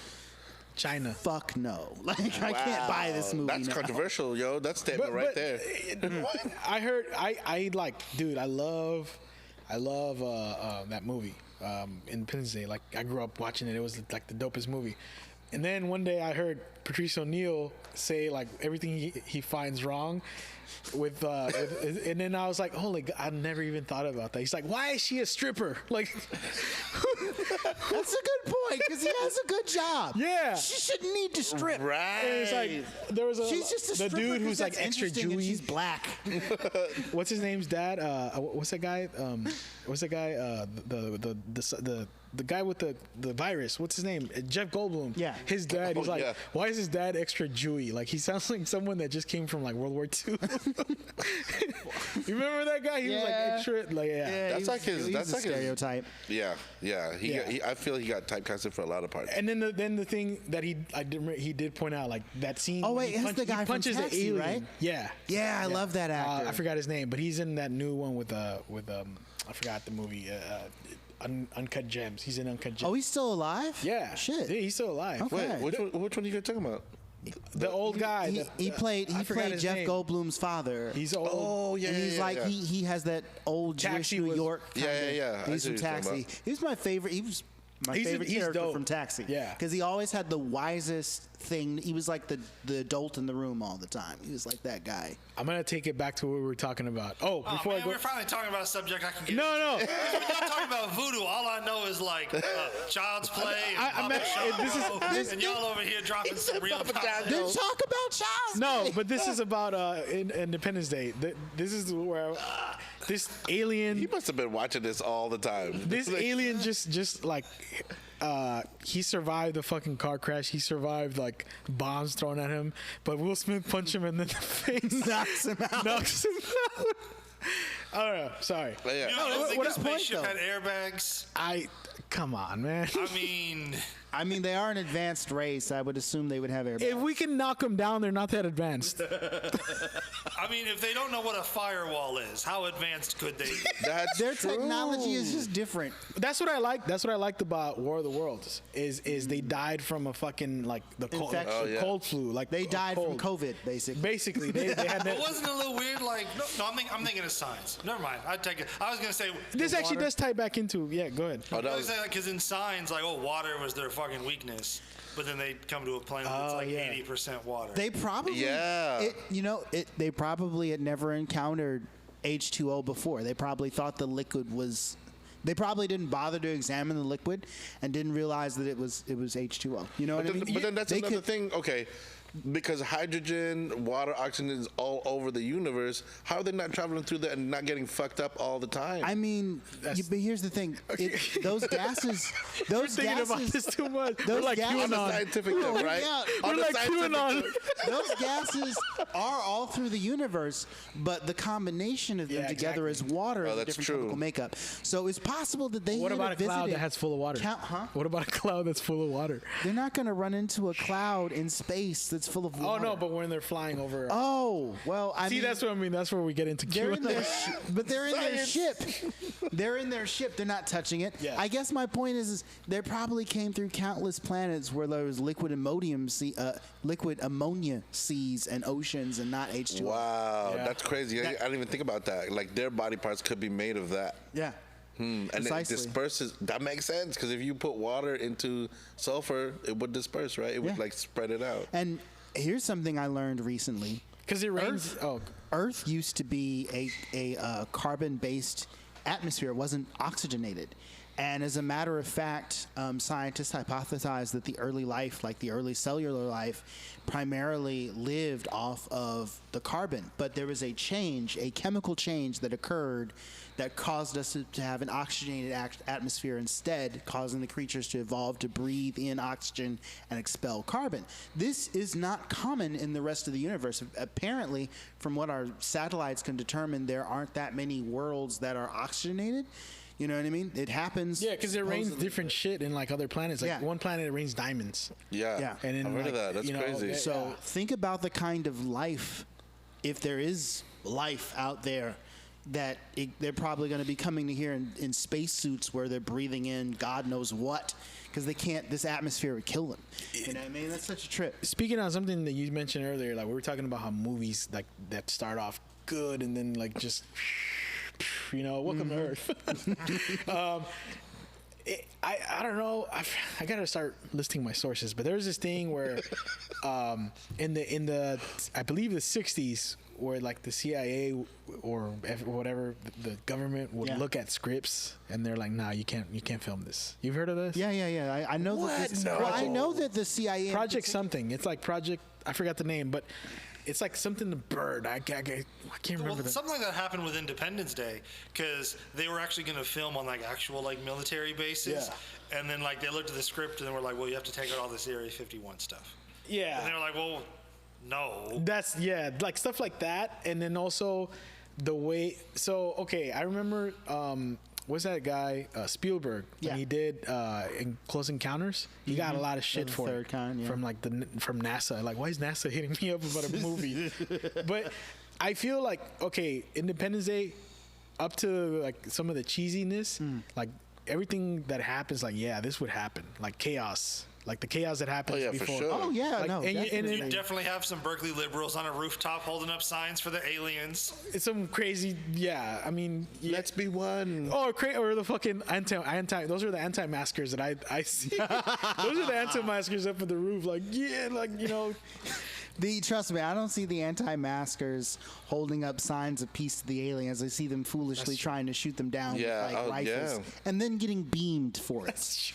China. Fuck no. Like I can't buy this movie. That's now. controversial, yo. That statement right there. I heard. I like, dude. I love that movie, Independence Day. Like, I grew up watching it. It was like the dopest movie. And then one day I heard Patrice O'Neal say like everything he finds wrong with and then I was like, holy God, I never even thought about that. He's like, why is she a stripper? Like, That's a good point because he has a good job. Yeah. She shouldn't need to strip. Right. and it's like there was She's just a the stripper dude 'cause who's like that's extra interesting and Jewy. she's black. What's his name's dad? What's that guy? What's that guy? The guy with the virus. What's his name? Jeff Goldblum. Yeah. His dad. He's Oh, like, yeah. why is his dad extra Jewy? Like, he sounds like someone that just came from like World War II. You remember that guy? He was like Yeah. extra. Like, yeah. That's like his. He's That's a like his. stereotype. Yeah. Yeah. I feel he got typecasted for a lot of parts. And then the thing that he did point out, like that scene. Oh, when wait, he that's the guy he from punches Taxi, the alien. right? Yeah. Yeah, I love that actor. I forgot his name, but he's in that new one with I forgot the movie. Uncut Gems. He's in Uncut Gems. Oh, he's still alive? Yeah. Shit. Yeah, he's still alive. Okay. Wait, which one are you guys talking about? The old guy. He played I forgot his Jeff name. Goldblum's father. He's old. Oh yeah. And he's yeah, like yeah. he has that old Jewish Taxi New was- York. Yeah, yeah. I He's see from what you're talking Taxi. He was my favorite. He was my He's favorite character dope. from Taxi. Yeah. because he always had the wisest thing. He was like the adult in the room all the time. He was like that guy. I'm gonna take it back to what we were talking about. Oh, Oh, before man, I go. we're finally talking about a subject I can get No, into. no. When y'all talking about voodoo, all I know is like Child's Play and I'm Papa at- Shango, and y'all over here dropping some real Then content. talk about Charles. No, but this is about Independence Day. This is where this alien. He must have been watching this all the time. This Like, alien just like he survived the fucking car crash. He survived like bombs thrown at him, but Will Smith punched him in the face, Knocks him out. knocks him out. I don't know. Sorry. Yeah. You don't think what the is the point, spaceship though? had airbags? come on, man. I mean, they are an advanced race. I would assume they would have airbags. If we can knock them down, they're not that advanced. I mean, if they don't know what a firewall is, how advanced could they be? That's Their true. technology is just different. That's what I like. That's what I liked about War of the Worlds. Is they died from a fucking like the cold, Infection. cold flu. Like They died from cold. COVID, basically. Basically, they had But that. wasn't it a little weird? Like, no, I'm thinking of science. Never mind. I take it. I was gonna say This the actually water- does tie back into. Yeah, go ahead. Oh, that I was, was because in signs, like, oh, water was their fucking weakness, but then they come to a planet that's like yeah. 80% water. They probably, Yeah. they probably had never encountered H2O before. They probably thought the liquid was. They probably didn't bother to examine the liquid and didn't realize that it was H2O. You know what I mean? but then that's They another could- thing. Okay, because hydrogen, water, oxygen is all over the universe. How are they not traveling through that and not getting fucked up all the time? I mean, but here's the thing: those gases, We're thinking about this too much. We're those like gases- on the QAnon. scientific tip, right? We're On the like scientific QAnon. tip. those gases are all through the universe, but the combination of them Yeah, together exactly. is water Oh, and a that's different true. chemical makeup. So it's possible that they What had about a cloud visited that has full of water? Huh? What about a cloud that's full of water? They're not going to run into a cloud in space that's full of Oh water. no, but when they're flying over. Oh, well, I See, mean, that's what I mean. That's where we get into they're in their QAnon. but they're in their ship. They're in their ship. They're not touching it. Yeah. I guess my point is they probably came through countless planets where there was liquid ammonia seas and oceans and not H2O. Wow, Yeah. that's crazy. I didn't even think about that. Like their body parts could be made of that. Yeah. And it Precisely. disperses. That makes sense because if you put water into sulfur, it would disperse, right? It would Yeah. like spread it out. And here's something I learned recently. Because it rains. Earth used to be a carbon-based atmosphere. It wasn't oxygenated. And as a matter of fact, scientists hypothesized that the early life, like the early cellular life, primarily lived off of the carbon. But there was a chemical change that occurred that caused us to have an oxygenated atmosphere instead, causing the creatures to evolve to breathe in oxygen and expel carbon. This is not common in the rest of the universe. Apparently, from what our satellites can determine, there aren't that many worlds that are oxygenated. You know what I mean? It happens. Yeah, because it rains supposedly. different shit in like other planets. Like Yeah. one planet it rains diamonds. Yeah, Yeah. And then, I've heard like, of that. That's you know, crazy. it- So Yeah. think about the kind of life, if there is life out there, that they're probably going to be coming to here in spacesuits where they're breathing in God knows what, because they can't. This atmosphere would kill them. You know what I mean? That's such a trip. Speaking on something that you mentioned earlier, like we were talking about how movies like that start off good and then like just welcome to Earth. I don't know. I gotta start listing my sources, but there was this thing where in the I believe the 60s where like the CIA or whatever the government would Yeah. look at scripts and they're like, nah, you can't film this. You've heard of this? Yeah. I know that. This, No. well, I know that the CIA Project something. It's like Project. I forgot the name, but it's like something the bird. I can't remember Well, the. something like that happened with Independence Day because they were actually going to film on like actual like military bases, and then like they looked at the script and they were like, "Well, you have to take out all this Area 51 stuff." Yeah. And they were like, "Well, no." That's like stuff like that, and then also the way. So okay, I remember. What's that guy Spielberg when Yeah. he did in Close Encounters? He got a lot of shit The for third it kind, yeah. from like from NASA. Like, why is NASA hitting me up about a movie? But I feel like Independence Day, up to like some of the cheesiness, like everything that happens, like this would happen, like chaos. Like the chaos that happens Oh, yeah, for before. sure. Oh yeah, Like, no. and definitely. You definitely have some Berkeley liberals on a rooftop holding up signs for the aliens. It's some crazy. Yeah, I mean, Let's be one. or the fucking anti. Those are the anti-maskers that I see. Those are the anti-maskers up at the roof, like Trust me, I don't see the anti-maskers holding up signs of peace to the aliens. I see them foolishly trying to shoot them down Yeah, with like rifles, yeah. and then getting beamed for it.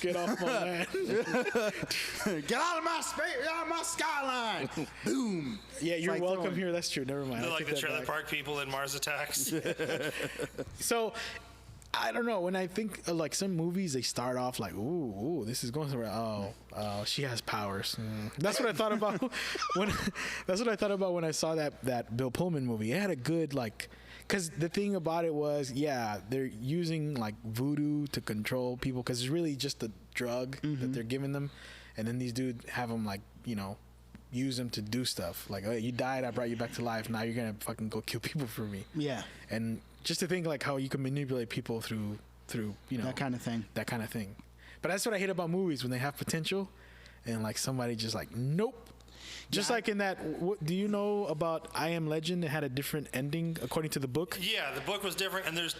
Get off my land. Get out of my space! Get out of my skyline! Boom! Yeah, you're like welcome throwing- here. That's true. Never mind. They're I like take the that trailer back. park people in Mars Attacks. So I don't know. When I think of, like, some movies, they start off like, ooh, this is going somewhere. Oh, she has powers. That's what I thought about when I saw that Bill Pullman movie. It had a good, like, because the thing about it was, yeah, they're using like voodoo to control people because it's really just a drug that they're giving them, and then these dudes have them, like, use them to do stuff. Like, oh, you died, I brought you back to life. Now you're gonna fucking go kill people for me. Yeah, and just to think like how you can manipulate people through that kind of thing. But that's what I hate about movies, when they have potential and like somebody just like, nope. Just like in that, do you know about I Am Legend? It had a different ending according to the book. Yeah, the book was different, and there's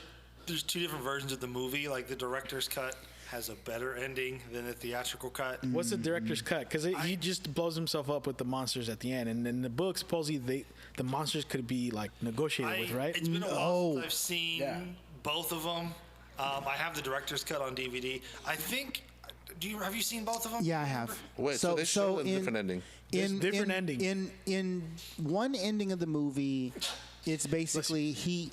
two different versions of the movie. Like the director's cut has a better ending than the theatrical cut. What's the director's cut? Because he just blows himself up with the monsters at the end, and in the book, supposedly the monsters could be like negotiated with, right? It's been a while since I've seen both of them. I have the director's cut on DVD. I think. Have you seen both of them? Yeah, I have. Wait, so they show a different ending. Different ending. In one ending of the movie, it's basically he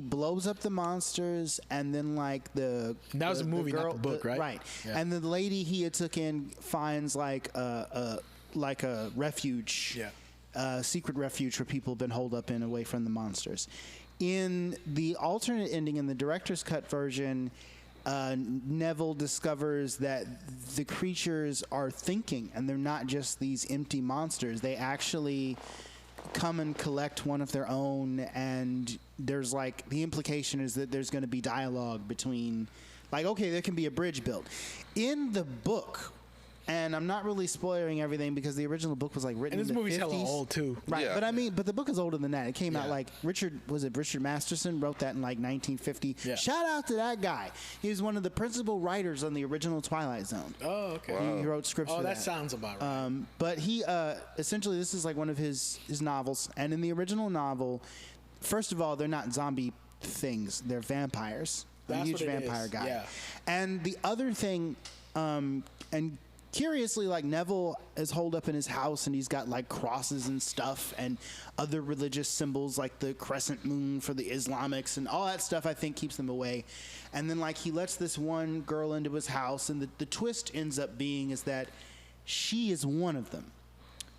blows up the monsters, and then like that was a movie, not the book, right? Right. Yeah. And the lady he had took in finds like a refuge, secret refuge where people have been holed up in away from the monsters. In the alternate ending, in the director's cut version, Neville discovers that the creatures are thinking, and they're not just these empty monsters. They actually come and collect one of their own, and there's like the implication is that there's going to be dialogue between, like, okay, there can be a bridge built. In the book, and I'm not really spoiling everything because the original book was like written in the 50s. And this movie's hella old too. Right, yeah. But the book is older than that. It came out like Richard Masterson wrote that in like 1950. Yeah. Shout out to that guy. He was one of the principal writers on the original Twilight Zone. Oh, okay. Wow. He wrote scripts for that. Oh, that sounds about right. But he essentially, this is like one of his novels, and in the original novel, first of all, they're not zombie things; they're vampires. That's a huge what it vampire is. guy. Yeah. And the other thing, and curiously, like, Neville is holed up in his house, and he's got like crosses and stuff and other religious symbols like the crescent moon for the Islamics and all that stuff, I think, keeps them away. And then like he lets this one girl into his house, and the twist ends up being is that she is one of them,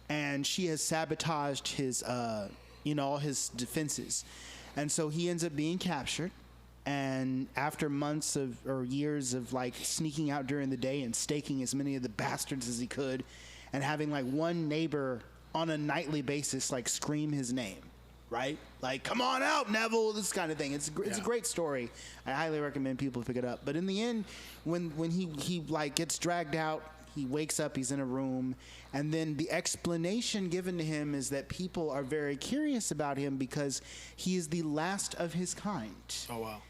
and she has sabotaged his all his defenses, and so he ends up being captured. And after months or years of like sneaking out during the day and staking as many of the bastards as he could, and having like one neighbor on a nightly basis like scream his name, right? Like, come on out, Neville, this kind of thing. It's a great story. I highly recommend people pick it up. But in the end, when he like gets dragged out, he wakes up, he's in a room, and then the explanation given to him is that people are very curious about him because he is the last of his kind. Oh, wow.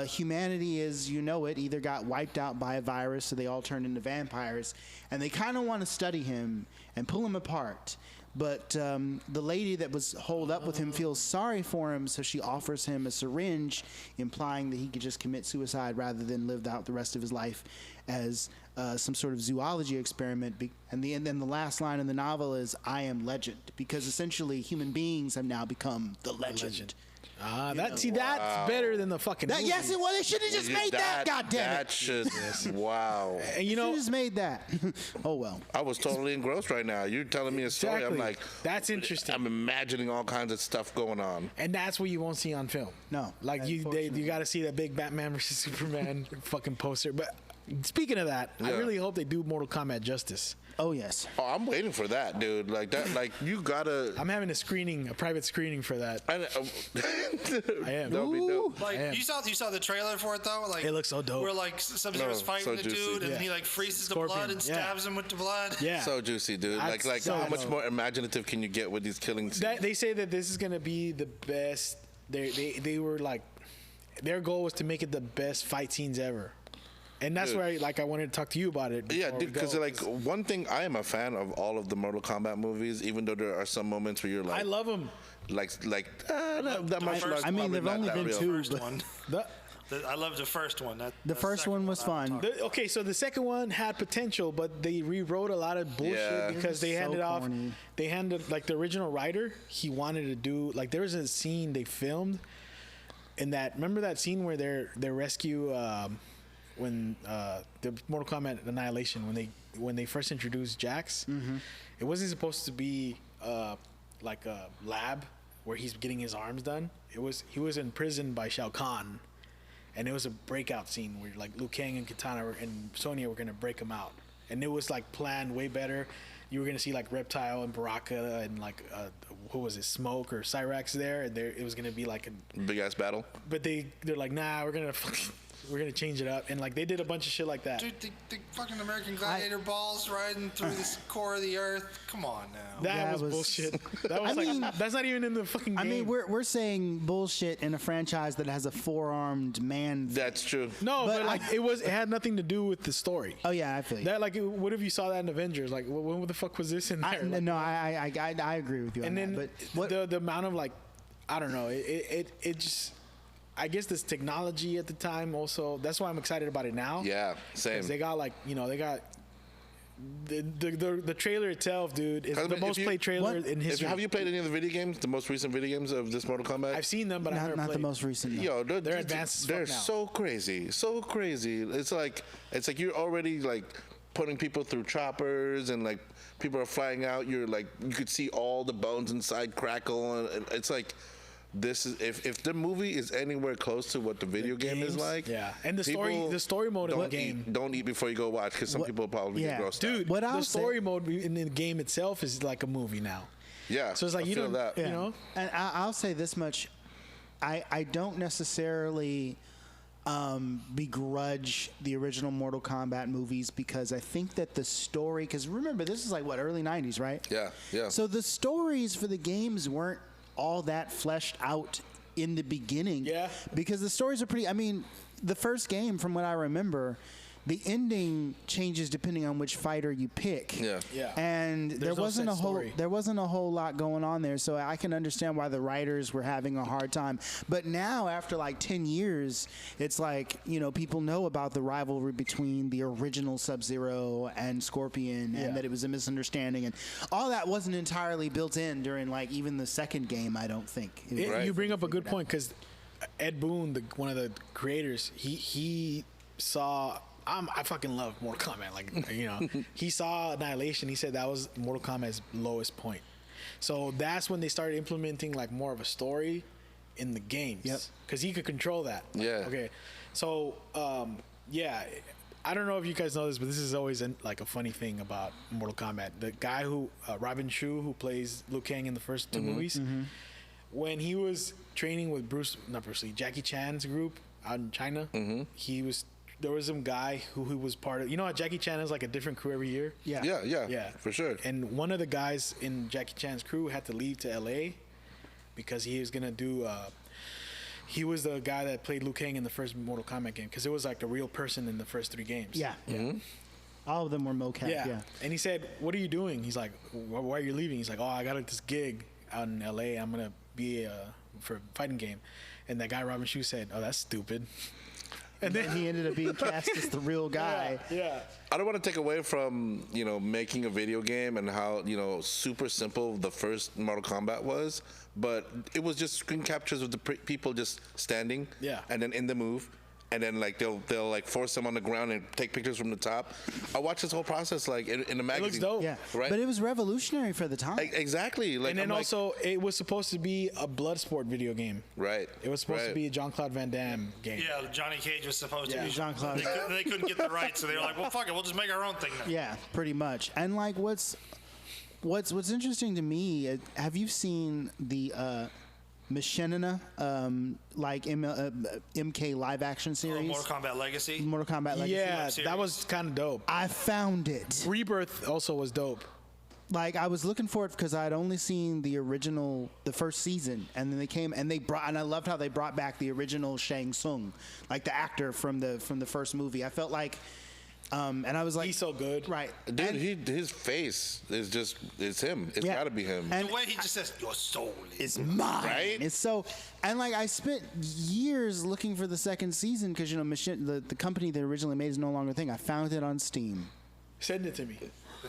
Humanity, as you know it, either got wiped out by a virus, so they all turned into vampires, and they kind of want to study him and pull him apart. But the lady that was holed up with him feels sorry for him, so she offers him a syringe, implying that he could just commit suicide rather than live out the rest of his life as some sort of zoology experiment. And then the last line in the novel is, I am legend, because essentially human beings have now become the legend. That's better than the fucking movie. Yes, well, they should have just made that. God damn it! That should. Wow. And should have just made that. Oh well. I was totally engrossed right now. You're telling me a story. Exactly. I'm like, that's interesting. I'm imagining all kinds of stuff going on. And that's what you won't see on film. No. Like you got to see that big Batman versus Superman fucking poster. But speaking of that, I really hope they do Mortal Kombat justice. Oh yes. Oh, I'm waiting for that, dude. Like that. Like you gotta. I'm having a private screening for that. I am. That'll be dope. Like you saw the trailer for it though. Like it looks so dope. Where like Sub-Zero's fighting the dude, and then he like freezes the blood and stabs him with the blood. Yeah. So juicy, dude. Like so how much more imaginative can you get with these killing scenes? They say that this is gonna be the best. They were like, their goal was to make it the best fight scenes ever. And that's why, I wanted to talk to you about it. Yeah, because one thing, I am a fan of all of the Mortal Kombat movies, even though there are some moments where you're like, I love them. That martial arts. I mean, there've only been two. I love the first one. The first one was fun. So the second one had potential, but they rewrote a lot of bullshit because they handed off. They handed the original writer. He wanted to do there was a scene they filmed. in that, remember that scene where they rescue when the Mortal Kombat Annihilation, when they first introduced Jax, it wasn't supposed to be like a lab where he's getting his arms done. He was imprisoned by Shao Kahn, and it was a breakout scene where like Liu Kang and Kitana and Sonya were gonna break him out, and it was like planned way better. You were gonna see like Reptile and Baraka and like who was it, Smoke or Cyrax there, and it was gonna be like a big ass battle. But they're like, nah, we're gonna change it up, and like they did a bunch of shit like that. Dude, the fucking American Gladiator balls riding through the core of the earth. Come on now. That was bullshit. That was that's not even in the fucking game. I mean, we're saying bullshit in a franchise that has a four-armed man. That's true. No, but like it had nothing to do with the story. Oh yeah, I feel you. That like, what if you saw that in Avengers? Like, what the fuck was this in there? I agree with you. And on then that, but the amount of like, I don't know, it just. I guess this technology at the time also. That's why I'm excited about it now. Yeah, same. They got like, they got the trailer itself, dude. Is the most played trailer in history. Have you played any of the video games, the most recent video games of this Mortal Kombat? I've seen them, but I've never not played. the most recent. No. Yo, they're advanced. They're so crazy, so crazy. It's like you're already like putting people through choppers, and like people are flying out. You're like, you could see all the bones inside crackle, and it's like. This is if the movie is anywhere close to what the video game is like, yeah, and the story mode of the game. Don't eat before you go watch, because some people probably get grossed out. Dude, the story mode in the game itself is like a movie now. Yeah, so it's like you don't, you know. And I'll say this much: I don't necessarily begrudge the original Mortal Kombat movies, because I think that the story. Because remember, this is like early '90s, right? Yeah, yeah. So the stories for the games weren't all that fleshed out in the beginning. Yeah. Because the stories are pretty. I mean, the first game, from what I remember, the ending changes depending on which fighter you pick. Yeah. Yeah. And there wasn't a whole lot going on there, so I can understand why the writers were having a hard time. But now, after like 10 years, it's like, people know about the rivalry between the original Sub-Zero and Scorpion, and that it was a misunderstanding, and all that wasn't entirely built in during like even the second game, I don't think. You bring up a good point, because Ed Boon, one of the creators, he saw. I fucking love Mortal Kombat. Like, he saw Annihilation. He said that was Mortal Kombat's lowest point. So that's when they started implementing like more of a story in the games. Yep. Because he could control that. Yeah. Okay. So, I don't know if you guys know this, but this is always a funny thing about Mortal Kombat. The guy Robin Shu, who plays Liu Kang in the first two movies, when he was training with Jackie Chan's group out in China, there was some guy who was part of. You know how Jackie Chan has like a different crew every year? Yeah, for sure. And one of the guys in Jackie Chan's crew had to leave to LA because he was gonna do. He was the guy that played Liu Kang in the first Mortal Kombat game, because it was like a real person in the first 3 games. Yeah. All of them were mocap. Yeah. And he said, "What are you doing?" He's like, "Why are you leaving?" He's like, "Oh, I got this gig out in LA. I'm gonna be for a fighting game." And that guy Robin Shu said, "Oh, that's stupid." And then he ended up being cast as the real guy. Yeah. I don't want to take away from, making a video game and how, super simple the first Mortal Kombat was, but it was just screen captures of the people just standing. Yeah. And then in the move. And then like they'll like force them on the ground and take pictures from the top. I watched this whole process like in a magazine. It looks dope. Yeah. Right. But it was revolutionary for the time. Exactly. Like, And then also, it was supposed to be a Bloodsport video game. Right. It was supposed to be a Jean-Claude Van Damme game. Yeah, Johnny Cage was supposed to be. Jean-Claude. They couldn't get the rights, so they were like, well, fuck it, we'll just make our own thing now. Yeah, pretty much. And like, what's interesting to me? Have you seen the Machinina, MK live action series? Mortal Kombat Legacy. Mortal Kombat Legacy. Yeah, that was kind of dope. I found it. Rebirth also was dope. Like, I was looking for it because I had only seen the first season, and then they came and and I loved how they brought back the original Shang Tsung, like the actor from the first movie. I felt like. And I was like, he's so good, right? Dude, his face is it's him. It's got to be him. And the way he just says, "Your soul is mine." Right? It's so, and like I spent years looking for the second season because the company that originally made it is no longer a thing. I found it on Steam. Send it to me.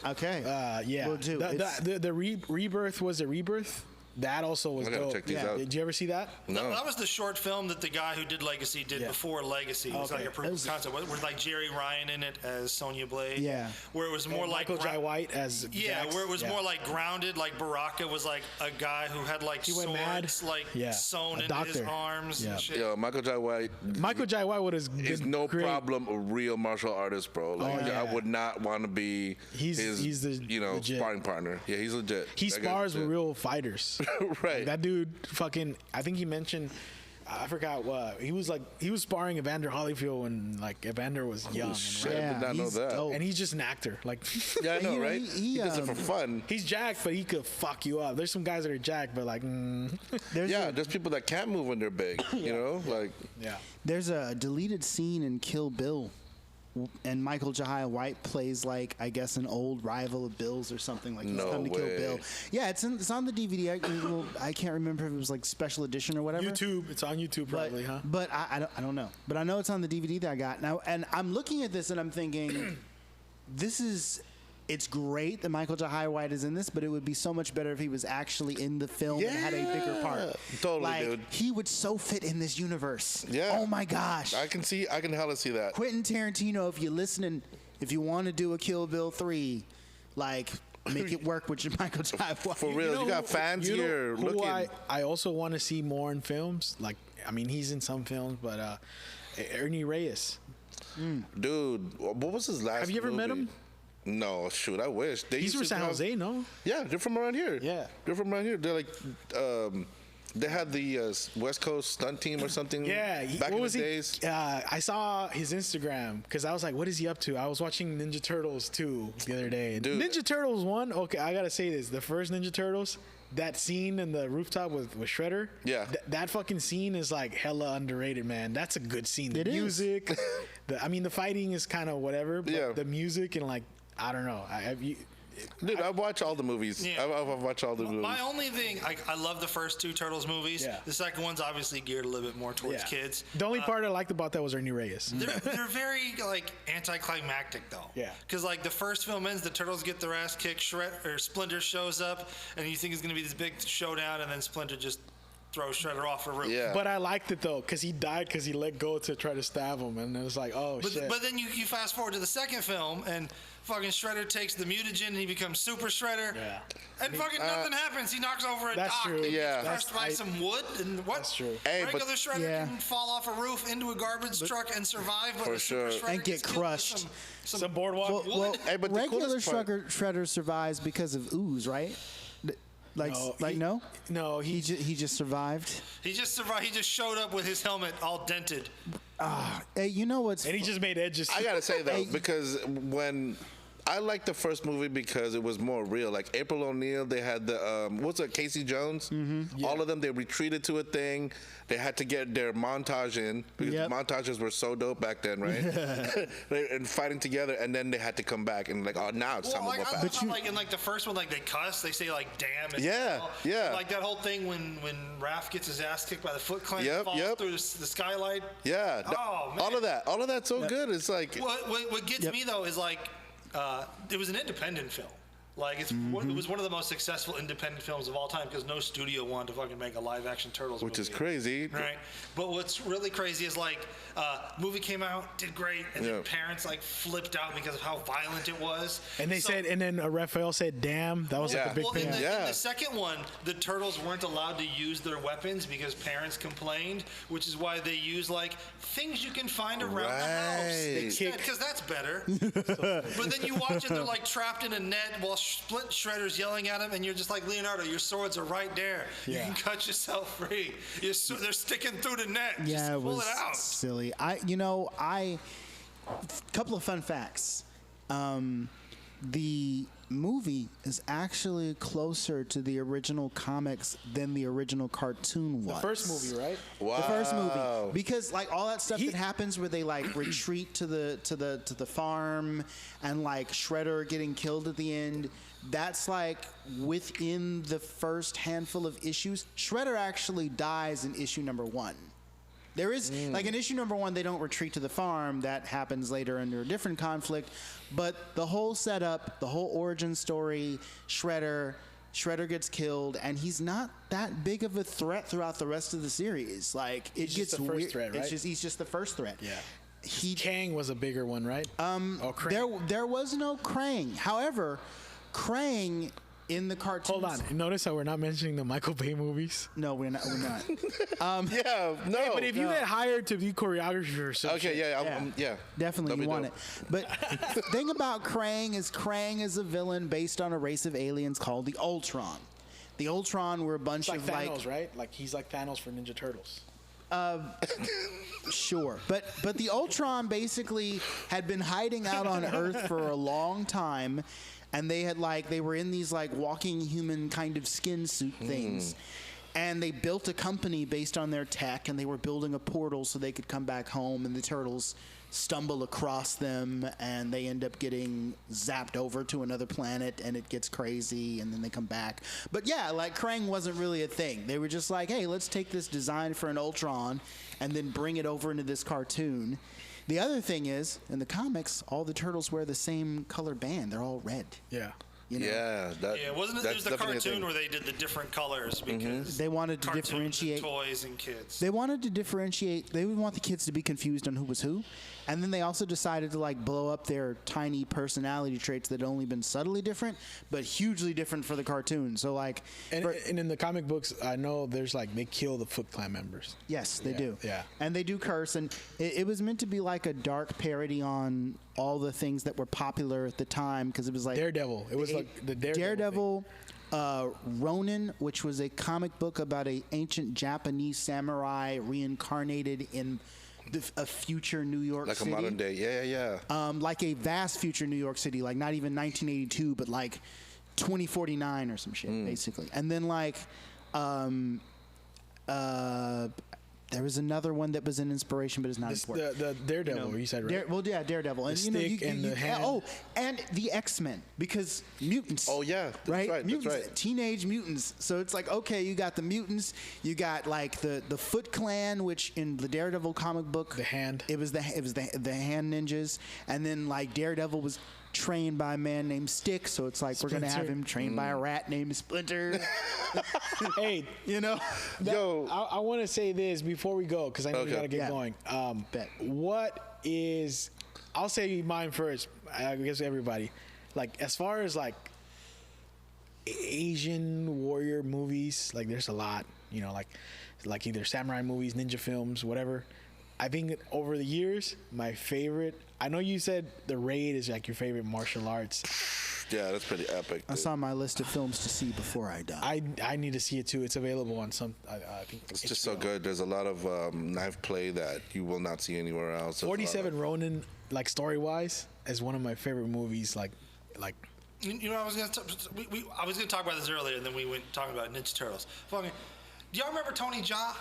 Okay. Yeah. Will do. The Rebirth, was it Rebirth? That also was I gotta dope. check these out. Did you ever see that? No. That was the short film that the guy who did Legacy did before Legacy. It was Okay. like a proof of concept with like Jerry Ryan in it as Sonya Blade. Yeah. Where it was more like Michael Jai White as Jax. where it was more like grounded. Like Baraka was like a guy who had like He went swords mad. like sewn A into his doctor. arms and shit. Yo, Michael Jai White. Michael Jai White would have He's been no great. problem a real martial artist, bro. Like yeah. I would not want to be He's the legit. sparring partner. Yeah, he's legit. He That guy's spars with legit. real fighters. Right. That dude fucking, I think he mentioned, I forgot what, he was sparring Evander Holyfield when like Evander was young. Shit, And, I did not know he's that. dope. and he's just an actor. Like, Yeah, I know, You know, right? he, He does it for fun. he's jacked, but he could fuck you up. There's some guys that are jacked, but like, There's people that can't move when they're big. You know, like yeah. There's a deleted scene in Kill Bill, and Michael Jai White plays like, I guess, an old rival of Bill's or something. Like he's No come to kill way. Bill. Yeah, it's on the DVD. I can't remember if it was like special edition or whatever. YouTube, it's on YouTube probably, huh? But I don't know. But I know it's on the DVD that I got now, and I'm looking at this and I'm thinking, it's great that Michael Jai White is in this, but it would be so much better if he was actually in the film and had a bigger part. Totally, like, dude. He would so fit in this universe. Yeah. Oh my gosh. I can hella see that. Quentin Tarantino, if you're listening, if you want to do a Kill Bill 3, like, make it work with your Michael Jai White. For real, you got fans here who looking. I also want to see more in films. Like, I mean, he's in some films, but Ernie Reyes. Dude, what was his last Have you ever met movie? him? No, shoot, I wish. He's from San Jose, no? Yeah, they're from around here. Yeah. They're from around here. They're like, they had the West Coast stunt team or something. Yeah, back what in was the he? days. I saw his Instagram because I was like, "What is he up to?" I was watching Ninja Turtles 2 the other day. Dude. Ninja Turtles 1. Okay, I gotta say this: the first Ninja Turtles, that scene in the rooftop with Shredder. Yeah. That fucking scene is like hella underrated, man. That's a good scene. The It is. music, the fighting is kind of whatever, but Yeah. the music and like I don't know. Dude, I watch all the movies. Yeah. I watch all the movies. My only thing, I love the first two Turtles movies. Yeah. The second one's obviously geared a little bit more towards kids. The only part I liked about that was Ernie Reyes. They're very like anticlimactic though. Yeah. Because like the first film ends, the Turtles get their ass kicked. Splinter shows up, and you think it's gonna be this big showdown, and then Splinter just throws Shredder off a roof. Yeah. But I liked it though, because he died because he let go to try to stab him, and it was like, oh shit. But then you fast forward to the second film, and fucking Shredder takes the mutagen, and he becomes Super Shredder. Yeah. And fucking nothing happens. He knocks over a That's dock. true. And Yeah. gets crushed by some wood. And what? That's true. Hey, but- Regular Shredder Yeah. can fall off a roof into a garbage truck and survive, but For the Super sure. Shredder And gets get killed with crushed. some boardwalk. wood. Hey, but the regular coolest part- Shredder survives because of ooze, right? Like, No, no? No, He just survived. He just survived. He just showed up with his helmet all dented. Hey, you know what's and he just made edges. I gotta say though, because when I liked the first movie because it was more real. Like April O'Neil, they had the what's it, Casey Jones. Mm-hmm. All of them, they retreated to a thing. They had to get their montage in because Yep. montages were so dope back then, right? And fighting together, and then they had to come back and like, oh, now it's time Well, like, to I go back. thought, like in like the first one, like they cuss, they say like "damn." And Yeah, stuff. yeah. Like that whole thing when Raph gets his ass kicked by the Foot Clan, Yep, falls yep. through the skylight. Yeah, Oh, man. all of that's so good. It's like What gets me though is like it was an independent film. Like it was one of the most successful independent films of all time because no studio wanted to fucking make a live action Turtles which movie. is crazy. Right, but what's really crazy is like movie came out, did great, and Yeah. then parents like flipped out because of how violent it was. and they said, and then Raphael said, "Damn, that was like Yeah. a big Well, thing." in Yeah. the second one, the Turtles weren't allowed to use their weapons because parents complained, which is why they use like things you can find around the house Right. instead, because that's better. But then you watch it, they're like trapped in a net while Split Shredder's yelling at them, and you're just like, Leonardo, your swords are right there. You Yeah. can cut yourself free. They're sticking through the net. Yeah, Just it pull was it out. silly. Couple of fun facts. The movie is actually closer to the original comics than the original cartoon was. The first movie, right? Wow. The first movie, because like all that stuff that happens where they like retreat to the farm and like Shredder getting killed at the end. That's like within the first handful of issues. Shredder actually dies in issue number 1. There is like in issue number 1, they don't retreat to the farm. That happens later under a different conflict. But the whole setup, the whole origin story, Shredder, Shredder gets killed, and he's not that big of a threat throughout the rest of the series. Like it He's gets just the first weird. threat, right? He's just the first threat. Yeah. He Kang was a bigger one, right? Krang. there was no Krang. However, Krang in the cartoons. Hold on. Notice how we're not mentioning the Michael Bay movies. No, we're not. Yeah, no. But if you get hired to be choreographer or something, okay, yeah. Definitely, That'd you be want dope. it. But the thing about Krang is a villain based on a race of aliens called the Ultron. The Ultron were a bunch it's like of Thanos, right? Like he's like Thanos for Ninja Turtles. Sure, but the Ultron basically had been hiding out on Earth for a long time, and they were in these like walking human kind of skin suit things, and they built a company based on their tech, and they were building a portal so they could come back home, and the turtles stumble across them, and they end up getting zapped over to another planet, and it gets crazy, and then they come back. But yeah, like Krang wasn't really a thing. They were just like, hey, let's take this design for an Ultron and then bring it over into this cartoon. The other thing is, in the comics, all the turtles wear the same color band. They're all red. Yeah. You know? Yeah, wasn't it? There's the cartoon where they did the different colors because They wanted to cartoons and differentiate. toys and kids. They wanted to differentiate. They would want the kids to be confused on who was who, and then they also decided to like blow up their tiny personality traits that had only been subtly different, but hugely different for the cartoon. So like, And in the comic books, I know there's like they kill the Foot Clan members. yes, they do. yeah. And they do curse, and it was meant to be like a dark parody on all the things that were popular at the time because it was like Daredevil. It was like the Daredevil. Ronin, which was a comic book about a ancient Japanese samurai reincarnated in a future New York like City. a modern day. Yeah. Like a vast future New York City, like not even 1982, but like 2049 or some shit, basically. And then like, there was another one that was an inspiration, but it's not important. The Daredevil, you said, right? Daredevil, and The you know, stick and the hand. Oh, and the X-Men, because mutants. Oh, yeah, that's right, Mutants, that's right. teenage mutants. So it's like, okay, you got the mutants, you got like the Foot Clan, which in the Daredevil comic book, The Hand. It was the hand ninjas, and then like Daredevil was trained by a man named Stick, so it's like we're gonna have Splinter. him trained by a rat named Splinter. Hey, You know. Yo, I want to say this before we go because I know we Okay. gotta get Yeah. going. Bet. What is? I'll say mine first. I guess everybody. Like as far as like Asian warrior movies, like there's a lot. You know, like either samurai movies, ninja films, whatever. I think over the years, my favorite. I know you said The Raid is like your favorite martial arts. yeah, that's pretty epic. That's on my list of films to see before I die. I need to see it too. It's available on some. I think It's just so HBO. good. There's a lot of knife play that you will not see anywhere else. There's a lot of- 47 Ronin, like story wise, is one of my favorite movies. Like You know, I was gonna I was gonna talk about this earlier, and then we went talking about Ninja Turtles. Fucking, do y'all remember Tony Jaa?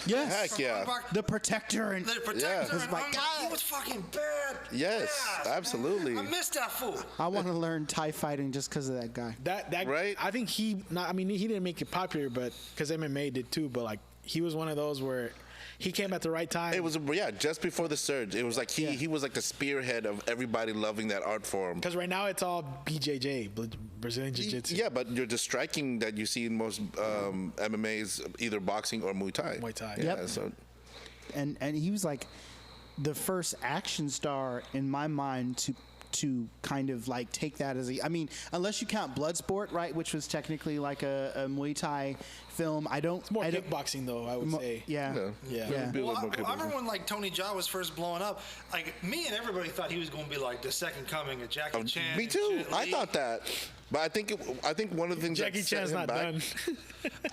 Yes. Heck yeah. The Protector and The Protector. Yeah. And I'm like, he was fucking bad. Yes, absolutely. Man. I missed that fool. I want to learn Thai fighting just because of that guy. that. Right? I think he didn't make it popular, but because MMA did too. But like he was one of those where he came at the right time. It was just before the surge. It was like he was like the spearhead of everybody loving that art form. because right now it's all BJJ, Brazilian Jiu-Jitsu. Yeah, but the striking that you see in most MMAs, either boxing or Muay Thai. Muay Thai. Yeah, Yep. so And he was like the first action star in my mind to kind of like take that as I mean, unless you count Bloodsport, right, which was technically like a Muay Thai film. It's more I don't- kickboxing though, I would say. Yeah. Yeah. It'd be a Well, little more I capable. remember when like Tony Jaa was first blowing up. Like me and everybody thought he was going to be like the second coming of Jackie Chan. Me and too. Jet I Li. thought that, but I think one of the things Jackie that set Chan's him not back, done.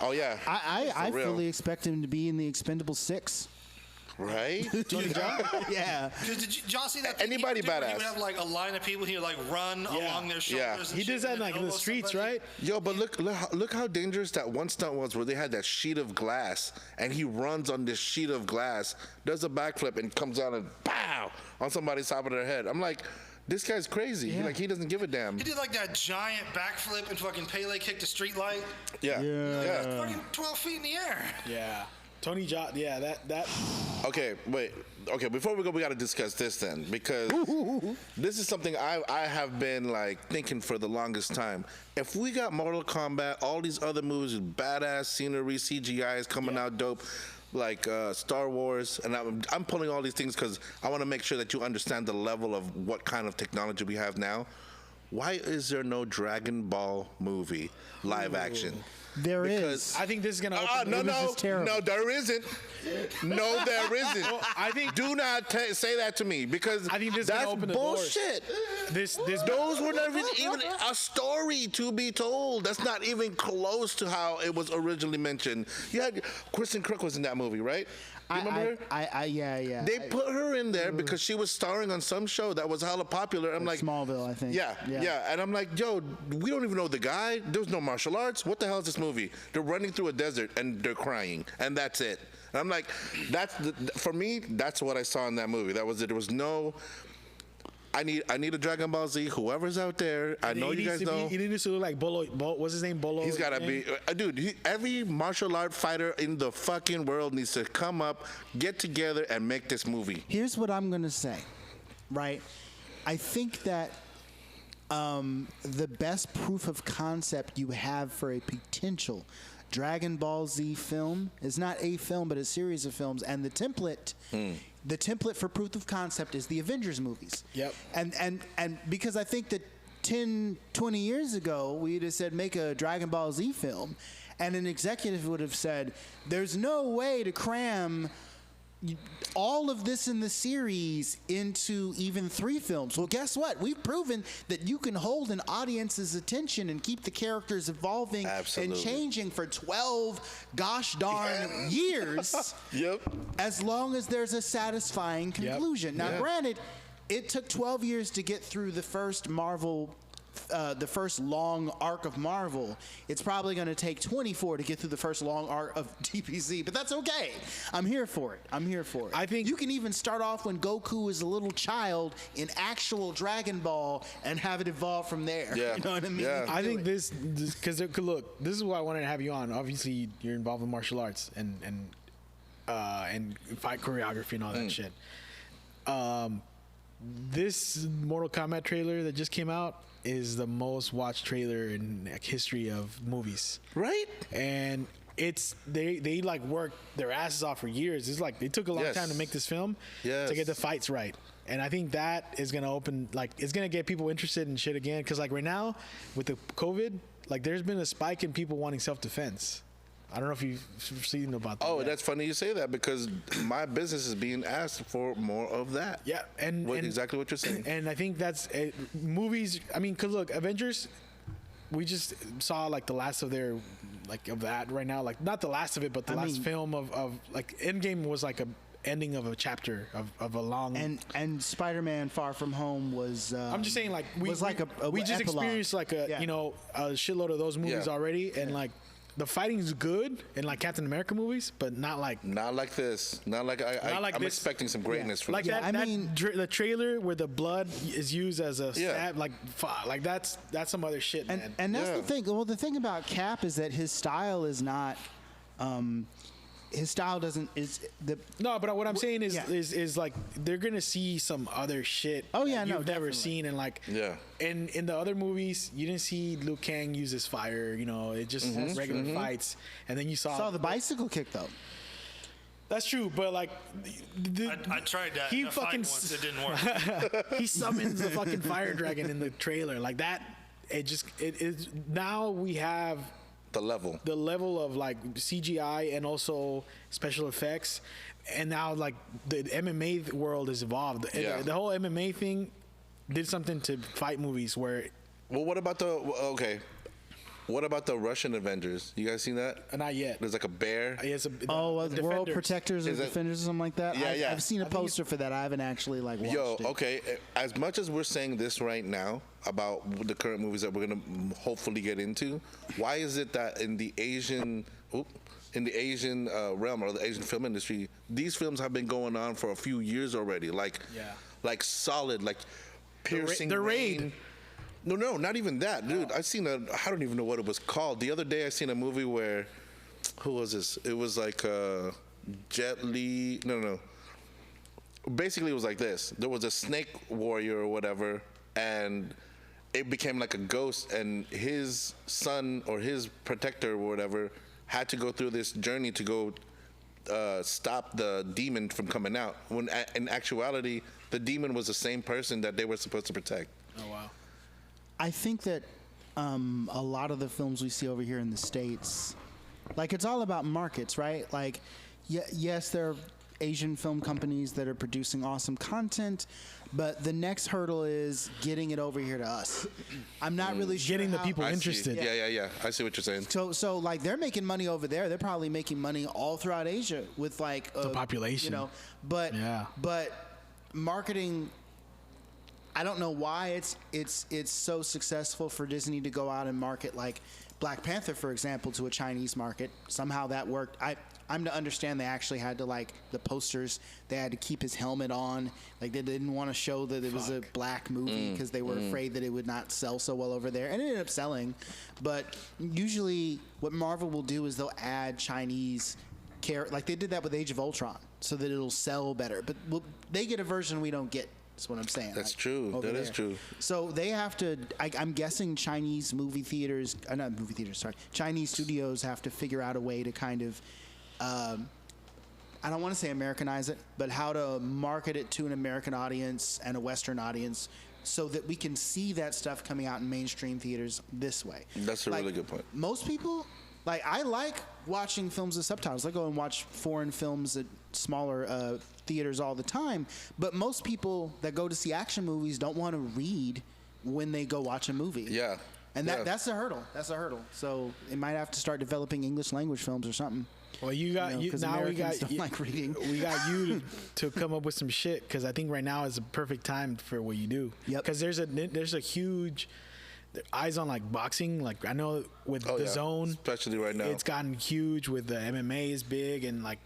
Oh yeah, I For real. fully expect him to be in the Expendable 6. right? Yeah. Did y'all see that? Anybody thing he would do where badass. He would have like a line of people. He would like run along their Yeah. shoulders. and He shit, does that and like in the elbow streets, somebody. right? Yo, but look how dangerous that one stunt was where they had that sheet of glass and he runs on this sheet of glass, does a backflip and comes down and pow on somebody's top of their head. I'm like, this guy's crazy. Yeah. He doesn't give a damn. He did like that giant backflip and fucking Pele kicked a street light. Yeah. Fucking 12 feet in the air. Yeah. Tony Jaa, yeah, that. Okay, wait. Okay, before we go, we got to discuss this then, because this is something I have been like thinking for the longest time. If we got Mortal Kombat, all these other movies with badass scenery, CGIs coming out dope, like Star Wars, and I'm pulling all these things because I want to make sure that you understand the level of what kind of technology we have now. Why is there no Dragon Ball movie live action? There is. I think this is gonna. No, there isn't. No, there isn't. Well, I think. Do not say that to me, because I think this is that's gonna open the bullshit. This Those were never even a story to be told. That's not even close to how it was originally mentioned. You had Kristen Crook was in that movie, right? You remember her? Yeah. They put her in there because she was starring on some show that was hella popular. I'm like Smallville, I think. Yeah. And I'm like, yo, we don't even know the guy. There's no martial arts. What the hell is this movie? They're running through a desert and they're crying, and that's it. And I'm like, for me, that's what I saw in that movie. That was it. There was no. I need a Dragon Ball Z. Whoever's out there, I know you guys know. He needs to look like Bolo. What's his name? Bolo. He's got to be, dude. Every martial art fighter in the fucking world needs to come up, get together, and make this movie. Here's what I'm gonna say, right? I think that the best proof of concept you have for a potential Dragon Ball Z film is not a film, but a series of films, and the template. The template for proof of concept is the Avengers movies. Yep. And because I think that 10, 20 years ago, we'd have said make a Dragon Ball Z film, and an executive would have said, there's no way to cram all of this in the series into even 3 films. Well, guess what? We've proven that you can hold an audience's attention and keep the characters evolving and changing for 12 gosh darn years. Yep. As long as there's a satisfying conclusion. Now, granted, it took 12 years to get through the first Marvel. The first long arc of Marvel. It's probably going to take 24 to get through the first long arc of DPZ, but that's okay. I'm here for it. I think you can even start off when Goku is a little child in actual Dragon Ball and have it evolve from there. Yeah. You know what I mean? I think this because look, this is why I wanted to have you on. Obviously, you're involved in martial arts and fight choreography and all that shit. This Mortal Kombat trailer that just came out is the most watched trailer in history of movies. Right? And it's they like worked their asses off for years. It's like they took a long time to make this film to get the fights right. And I think that is gonna open, like, it's gonna get people interested in shit again. Cause like right now with the COVID, like there's been a spike in people wanting self-defense. I don't know if you've seen about that. Oh, that's funny you say that, because my business is being asked for more of that. Yeah, and exactly what you're saying. And I think that's movies. I mean, cause look, Avengers, we just saw like the last of their, like of that right now. Like not the last of it, but the last film of like Endgame was like a ending of a chapter of a long. And Spider-Man: Far From Home was. I'm just saying, like we just epilogue. Experienced like a a shitload of those movies already, and like. The fighting's good in like Captain America movies, but not like this. Not like I'm expecting some greatness from like this. that. The trailer where the blood is used as a stab, like that's some other shit, man. And that's the thing. Well, the thing about Cap is that his style is not. His style doesn't No, but what I'm saying is like they're gonna see some other shit. Oh yeah, you've never seen, and like in the other movies you didn't see Liu Kang use his fire. You know, it just regular fights, and then you saw the bicycle kick though. That's true, but like I tried that. He fucking once it didn't work. He summons the fucking fire dragon in the trailer like that. It is now we have. The level of like CGI and also special effects, and now like the MMA world has evolved. The whole MMA thing did something to fight movies where. Well, what about What about the Russian Avengers? You guys seen that? Not yet. There's like a bear. The World Protectors or Defenders or something like that? Yeah, I've seen a poster for that. I haven't actually watched it. Okay. As much as we're saying this right now about the current movies that we're going to hopefully get into, why is it that in the Asian realm or the Asian film industry, these films have been going on for a few years already? Like solid, like piercing. The Raid. No, not even that, dude. I don't even know what it was called. The other day I seen a movie where, who was this? It was like, Jet Li. No. Basically, it was like this. There was a snake warrior or whatever, and it became like a ghost, and his son or his protector or whatever had to go through this journey to go stop the demon from coming out. When in actuality, the demon was the same person that they were supposed to protect. Oh, wow. I think that a lot of the films we see over here in the States, like, it's all about markets, right? Like, yes, there are Asian film companies that are producing awesome content, but the next hurdle is getting it over here to us. I'm not really sure Getting the how- people I see. interested. Yeah. I see what you're saying. So like they're making money over there. They're probably making money all throughout Asia with like The population. you know. But marketing. I don't know why it's so successful for Disney to go out and market like Black Panther, for example, to a Chinese market. Somehow that worked. I'm to understand they actually had to, like, the posters, they had to keep his helmet on. Like, they didn't want to show that it was a black movie because they were afraid that it would not sell so well over there. And it ended up selling. But usually what Marvel will do is they'll add Chinese like they did that with Age of Ultron, so that it'll sell better. But they get a version we don't get. That's what I'm saying. That's true. That is true. So they have to. I'm guessing Chinese movie theaters, not movie theaters. Sorry, Chinese studios have to figure out a way to kind of. I don't want to say Americanize it, but how to market it to an American audience and a Western audience, so that we can see that stuff coming out in mainstream theaters this way. That's a really good point. Most people, like, I like watching films with subtitles. I go and watch foreign films at smaller theaters all the time. But most people that go to see action movies don't want to read when they go watch a movie. Yeah. And that's a hurdle. That's a hurdle. So it might have to start developing English language films or something. Well, you got you, 'cause now. Americans We got don't like reading. We got you to come up with some shit, because I think right now is the perfect time for what you do. Yep. Because there's a huge eyes on like boxing. Like I know with the Zone, especially right now, it's gotten huge. With the MMA is big, and like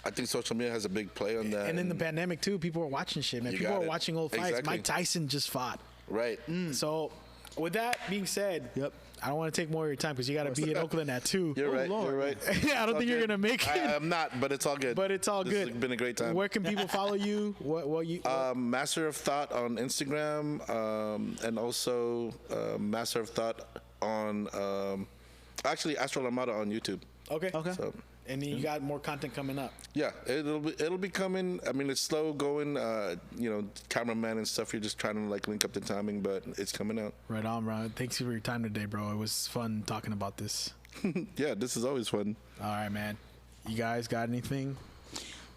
I think social media has a big play on that. And in the pandemic too, people were watching shit. Man, people were watching old fights. Exactly. Mike Tyson just fought. Right. So, with that being said, I don't want to take more of your time because you got to be in Oakland at 2. You're right. Lord. You're right. I don't think you're gonna make it. I'm not, but it's all good. But it's all This good. has been a great time. Where can people follow you? What you? Master of Thought on Instagram, and also Master of Thought on actually Astral Armada on YouTube. Okay. So, And then you got more content coming up. yeah, it'll be coming. I mean, it's slow going. Cameraman and stuff. You're just trying to like link up the timing, but it's coming out. Right on, bro. Thanks for your time today, bro. It was fun talking about this. Yeah, this is always fun. All right, man. You guys got anything?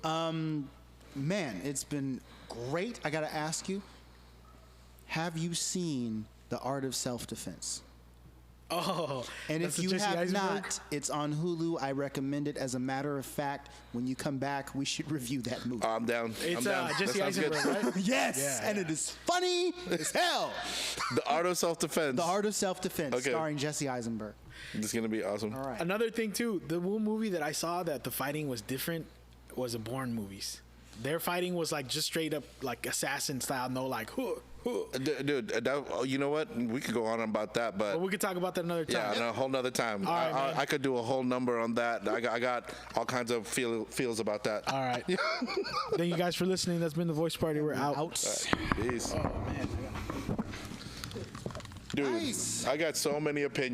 Man, it's been great. I got to ask you, have you seen The Art of Self-Defense? Oh, And that's if you the Jesse have Eisenberg? not, it's on Hulu. I recommend it. As a matter of fact, when you come back, we should review that movie. I'm down. It's I'm down. Jesse That sounds good. Eisenberg, right? Yes, Yeah, and yeah. it is funny as hell. The Art of Self-Defense. The Art of Self-Defense, Okay. starring Jesse Eisenberg. It's gonna be awesome. All right. Another thing too, the one movie that I saw that the fighting was different was the Bourne movies. Their fighting was like just straight up like assassin style, no like huh. Dude, you know what? We could go on about that, but But we could talk about that another time. yeah, a whole nother time. All right, man. I could do a whole number on that. I got all kinds of feels about that. All right. Thank you guys for listening. That's been the Voice Party. We're out. Peace. Oh man. Dude, Nice. I got so many opinions.